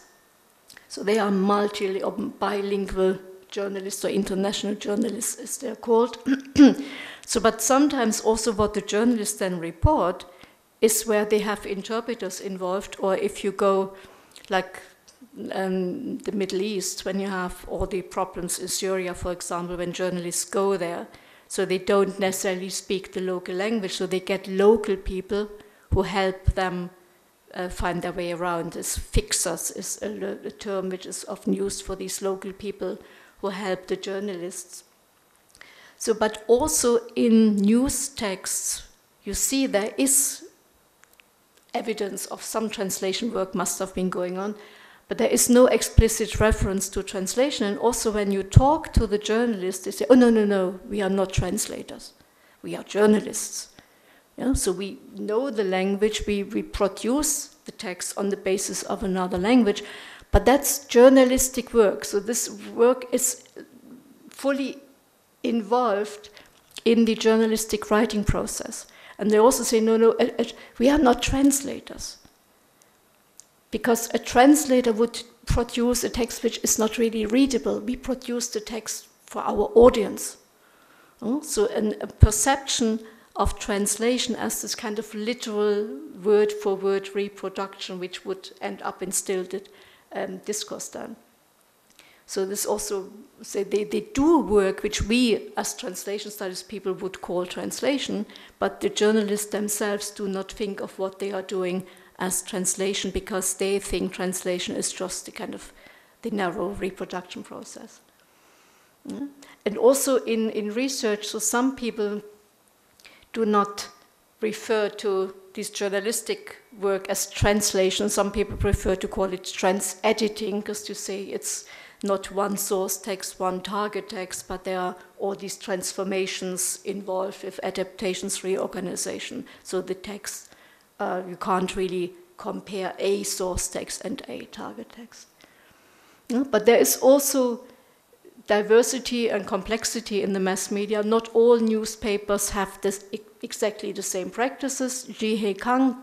So they are multi or bilingual journalists or international journalists, as they're called. So, but sometimes also what the journalists then report is where they have interpreters involved, or if you go like the Middle East, when you have all the problems in Syria, for example, when journalists go there, so they don't necessarily speak the local language, so they get local people who help them find their way around. As fixers is a term which is often used for these local people who help the journalists. So, but also in news texts, you see there is evidence of some translation work must have been going on, but there is no explicit reference to translation. And also when you talk to the journalists, they say, oh, no, we are not translators. We are journalists. Yeah? So we know the language, we produce the text on the basis of another language, but that's journalistic work. So this work is fully involved in the journalistic writing process. And they also say, no, we are not translators. Because a translator would produce a text which is not really readable. We produce the text for our audience. So a perception of translation as this kind of literal word-for-word reproduction, which would end up in stilted discourse then. So this also, say they do work which we as translation studies people would call translation, but the journalists themselves do not think of what they are doing as translation because they think translation is just the kind of the narrow reproduction process. Yeah. And also in research, so some people do not refer to this journalistic work as translation. Some people prefer to call it trans-editing because you say it's not one source text, one target text, but there are all these transformations involved with adaptations, reorganization. So the text, you can't really compare a source text and a target text. Yeah, but there is also diversity and complexity in the mass media. Not all newspapers have exactly the same practices. Ji-hye Kang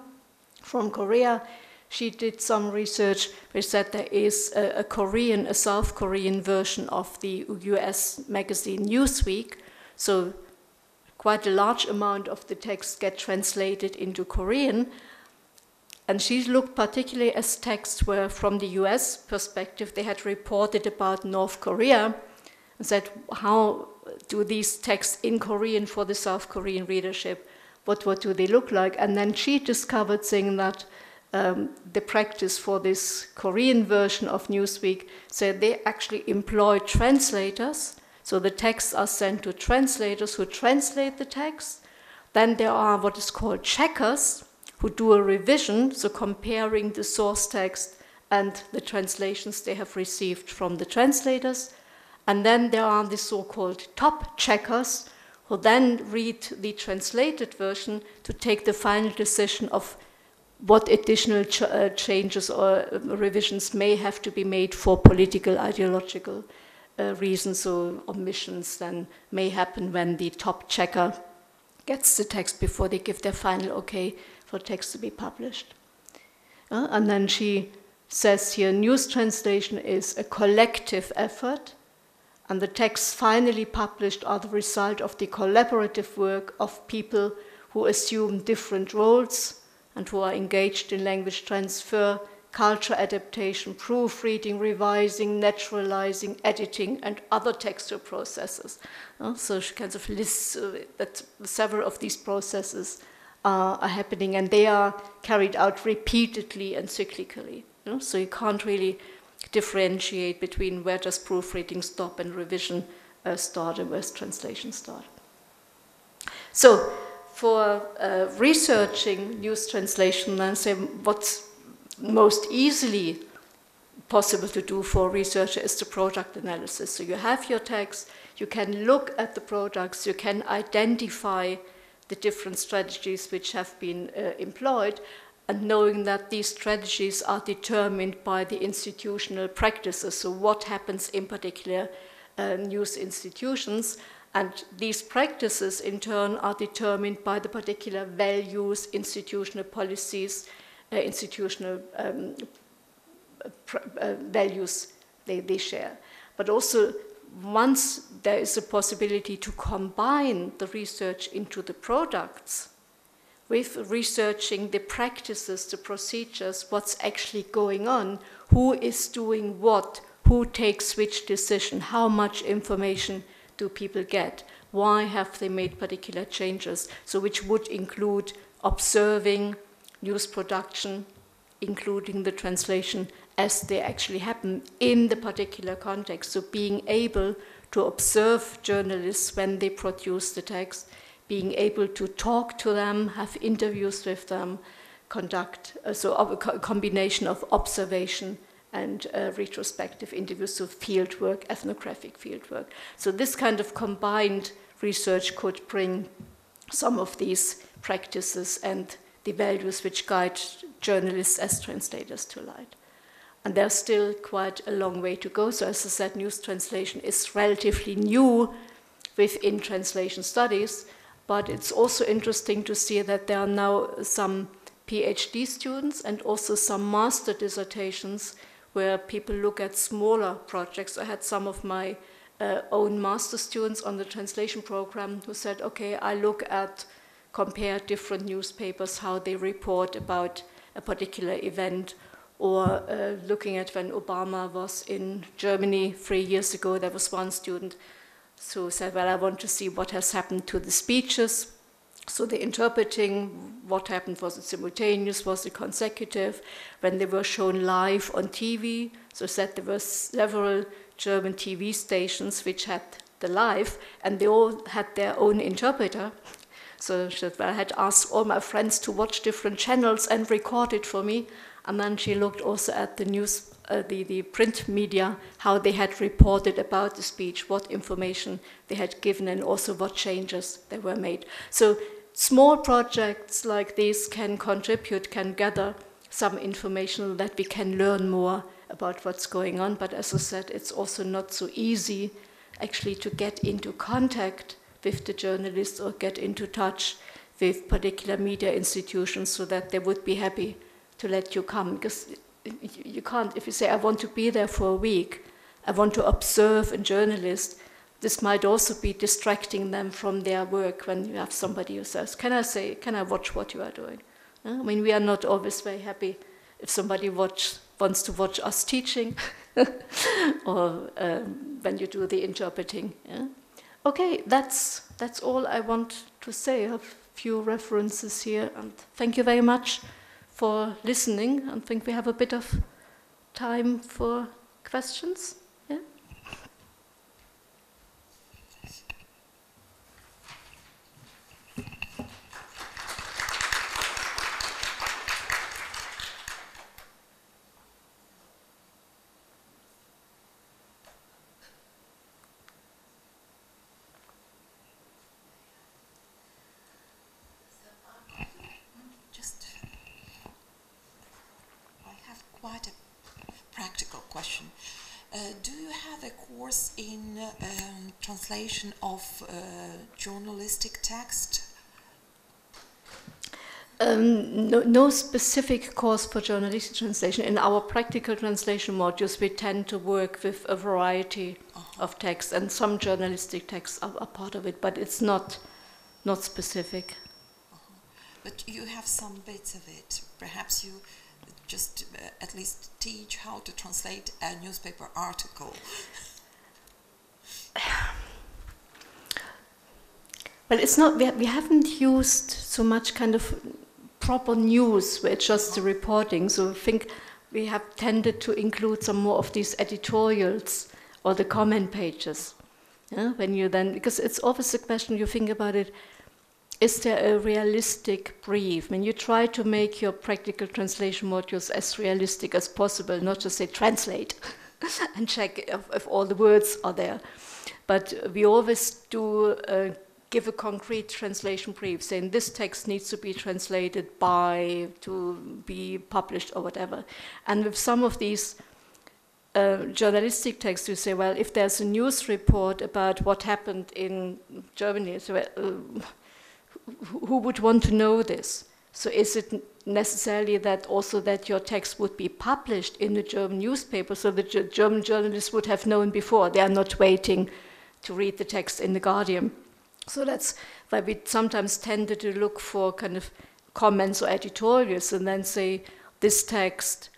from Korea, she did some research which said there is a South Korean version of the US magazine Newsweek. So quite a large amount of the text get translated into Korean. And she looked particularly as texts where, from the US perspective, they had reported about North Korea and said, how do these texts in Korean for the South Korean readership, what do they look like? And then she discovered saying that the practice for this Korean version of Newsweek said they actually employ translators. So the texts are sent to translators who translate the text. Then there are what is called checkers who do a revision, so comparing the source text and the translations they have received from the translators. And then there are the so-called top checkers who then read the translated version to take the final decision of what additional changes or revisions may have to be made for political, ideological reasons. So omissions then may happen when the top checker gets the text before they give their final okay for text to be published. And then she says here, news translation is a collective effort, and the texts finally published are the result of the collaborative work of people who assume different roles and who are engaged in language transfer, culture adaptation, proofreading, revising, naturalizing, editing, and other textual processes. So she kind of lists that several of these processes are happening, and they are carried out repeatedly and cyclically. So you can't really differentiate between where does proofreading stop and revision start and where's translation start. So for researching news translation, I say what's most easily possible to do for a researcher is the product analysis. So you have your text, you can look at the products, you can identify the different strategies which have been employed, and knowing that these strategies are determined by the institutional practices, so what happens in particular news institutions, and these practices in turn are determined by the particular values, institutional policies, institutional values they share. But also, once there is a possibility to combine the research into the products, with researching the practices, the procedures, what's actually going on, who is doing what, who takes which decision, how much information do people get, why have they made particular changes, so which would include observing news production, including the translation as they actually happen in the particular context. So being able to observe journalists when they produce the text, being able to talk to them, have interviews with them, conduct a combination of observation and retrospective interviews, so fieldwork, ethnographic fieldwork. So this kind of combined research could bring some of these practices and the values which guide journalists as translators to light. And there's still quite a long way to go. So as I said, news translation is relatively new within translation studies, but it's also interesting to see that there are now some PhD students and also some master dissertations where people look at smaller projects. I had some of my own master students on the translation program who said, okay, I compare different newspapers, how they report about a particular event, or looking at when Obama was in Germany 3 years ago, there was one student who said, well, I want to see what has happened to the speeches. So the interpreting, what happened, was it simultaneous, was it consecutive, when they were shown live on TV. So said there were several German TV stations which had the live, and they all had their own interpreter. So she said, well, I had asked all my friends to watch different channels and record it for me. And then she looked also at the news, the print media, how they had reported about the speech, what information they had given, and also what changes they were made. So small projects like this can contribute, can gather some information that we can learn more about what's going on. But as I said, it's also not so easy actually to get into contact with the journalists or get into touch with particular media institutions so that they would be happy to let you come. Because you can't, if you say, I want to be there for a week, I want to observe a journalist, this might also be distracting them from their work when you have somebody who says, can I watch what you are doing? I mean, we are not always very happy if somebody wants to watch us teaching or when you do the interpreting. Yeah? Okay, that's all I want to say. I have a few references here, and thank you very much for listening. I think we have a bit of time for questions. Yeah? Quite a practical question. Do you have a course in translation of journalistic text? No specific course for journalistic translation. In our practical translation modules, we tend to work with a variety of texts, and some journalistic texts are part of it, but it's not specific. But you have some bits of it. Perhaps you just at least teach how to translate a newspaper article. Well, it's not. We haven't used so much kind of proper news where it's just the reporting. So I think we have tended to include some more of these editorials or the comment pages. Yeah? When you then, because it's always a question, you think about it, is there a realistic brief? When you try to make your practical translation modules as realistic as possible, not just say translate and check if all the words are there. But we always do give a concrete translation brief, saying this text needs to be translated by, to be published or whatever. And with some of these journalistic texts, you say, well, if there's a news report about what happened in Germany, so who would want to know this? So is it necessarily that also that your text would be published in the German newspaper so the German journalists would have known before? They are not waiting to read the text in the Guardian. So that's why we sometimes tended to look for kind of comments or editorials and then say this text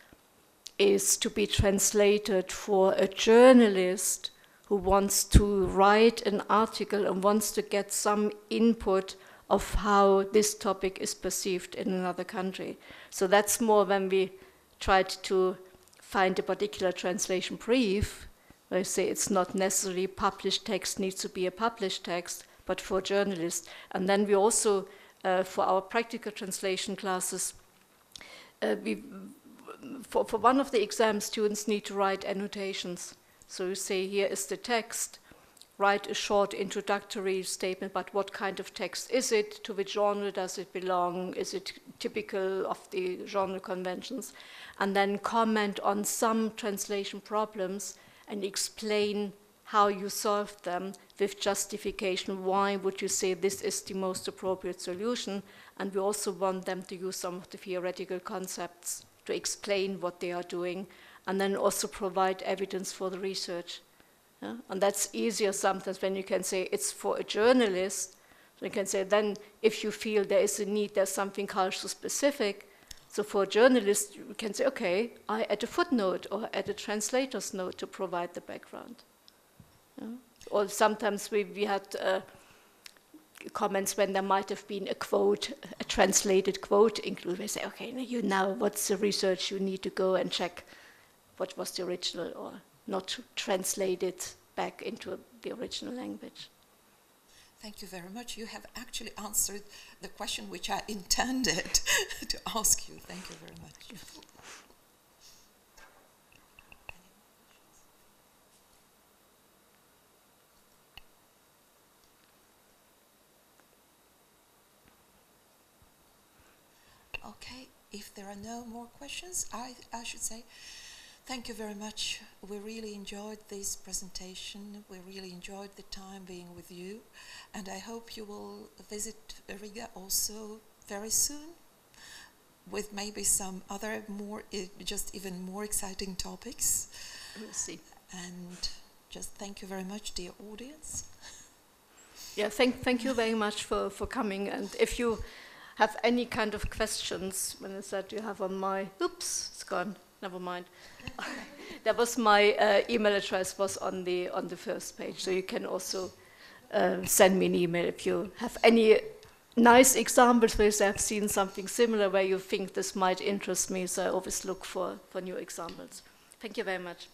is to be translated for a journalist who wants to write an article and wants to get some input of how this topic is perceived in another country. So that's more when we tried to find a particular translation brief, where I say it's not necessarily published text needs to be a published text, but for journalists. And then we also, for our practical translation classes, for one of the exams, students need to write annotations. So you say, here is the text, write a short introductory statement, but what kind of text is it? To which genre does it belong? Is it typical of the genre conventions? And then comment on some translation problems and explain how you solved them with justification. Why would you say this is the most appropriate solution? And we also want them to use some of the theoretical concepts to explain what they are doing, and then also provide evidence for the research Yeah? And that's easier sometimes when you can say it's for a journalist. So you can say then if you feel there is a need, there's something culture specific. So for a journalist, you can say, okay, I add a footnote or add a translator's note to provide the background. Yeah? Or sometimes we had comments when there might have been a quote, a translated quote included. We say, okay, now what's the research you need to go and check what was the original or not translated back into the original language. Thank you very much. You have actually answered the question which I intended to ask you. Thank you very much. Okay, if there are no more questions, I should say thank you very much. We really enjoyed this presentation. We really enjoyed the time being with you. And I hope you will visit Riga also very soon with maybe some other just even more exciting topics. We'll see. And just thank you very much, dear audience. Yeah, thank you very much for coming. And if you have any kind of questions, when I said you have on my, oops, it's gone, never mind. That was my email address was on the first page, so you can also send me an email if you have any nice examples where you have seen something similar where you think this might interest me, so I always look for new examples. Thank you very much.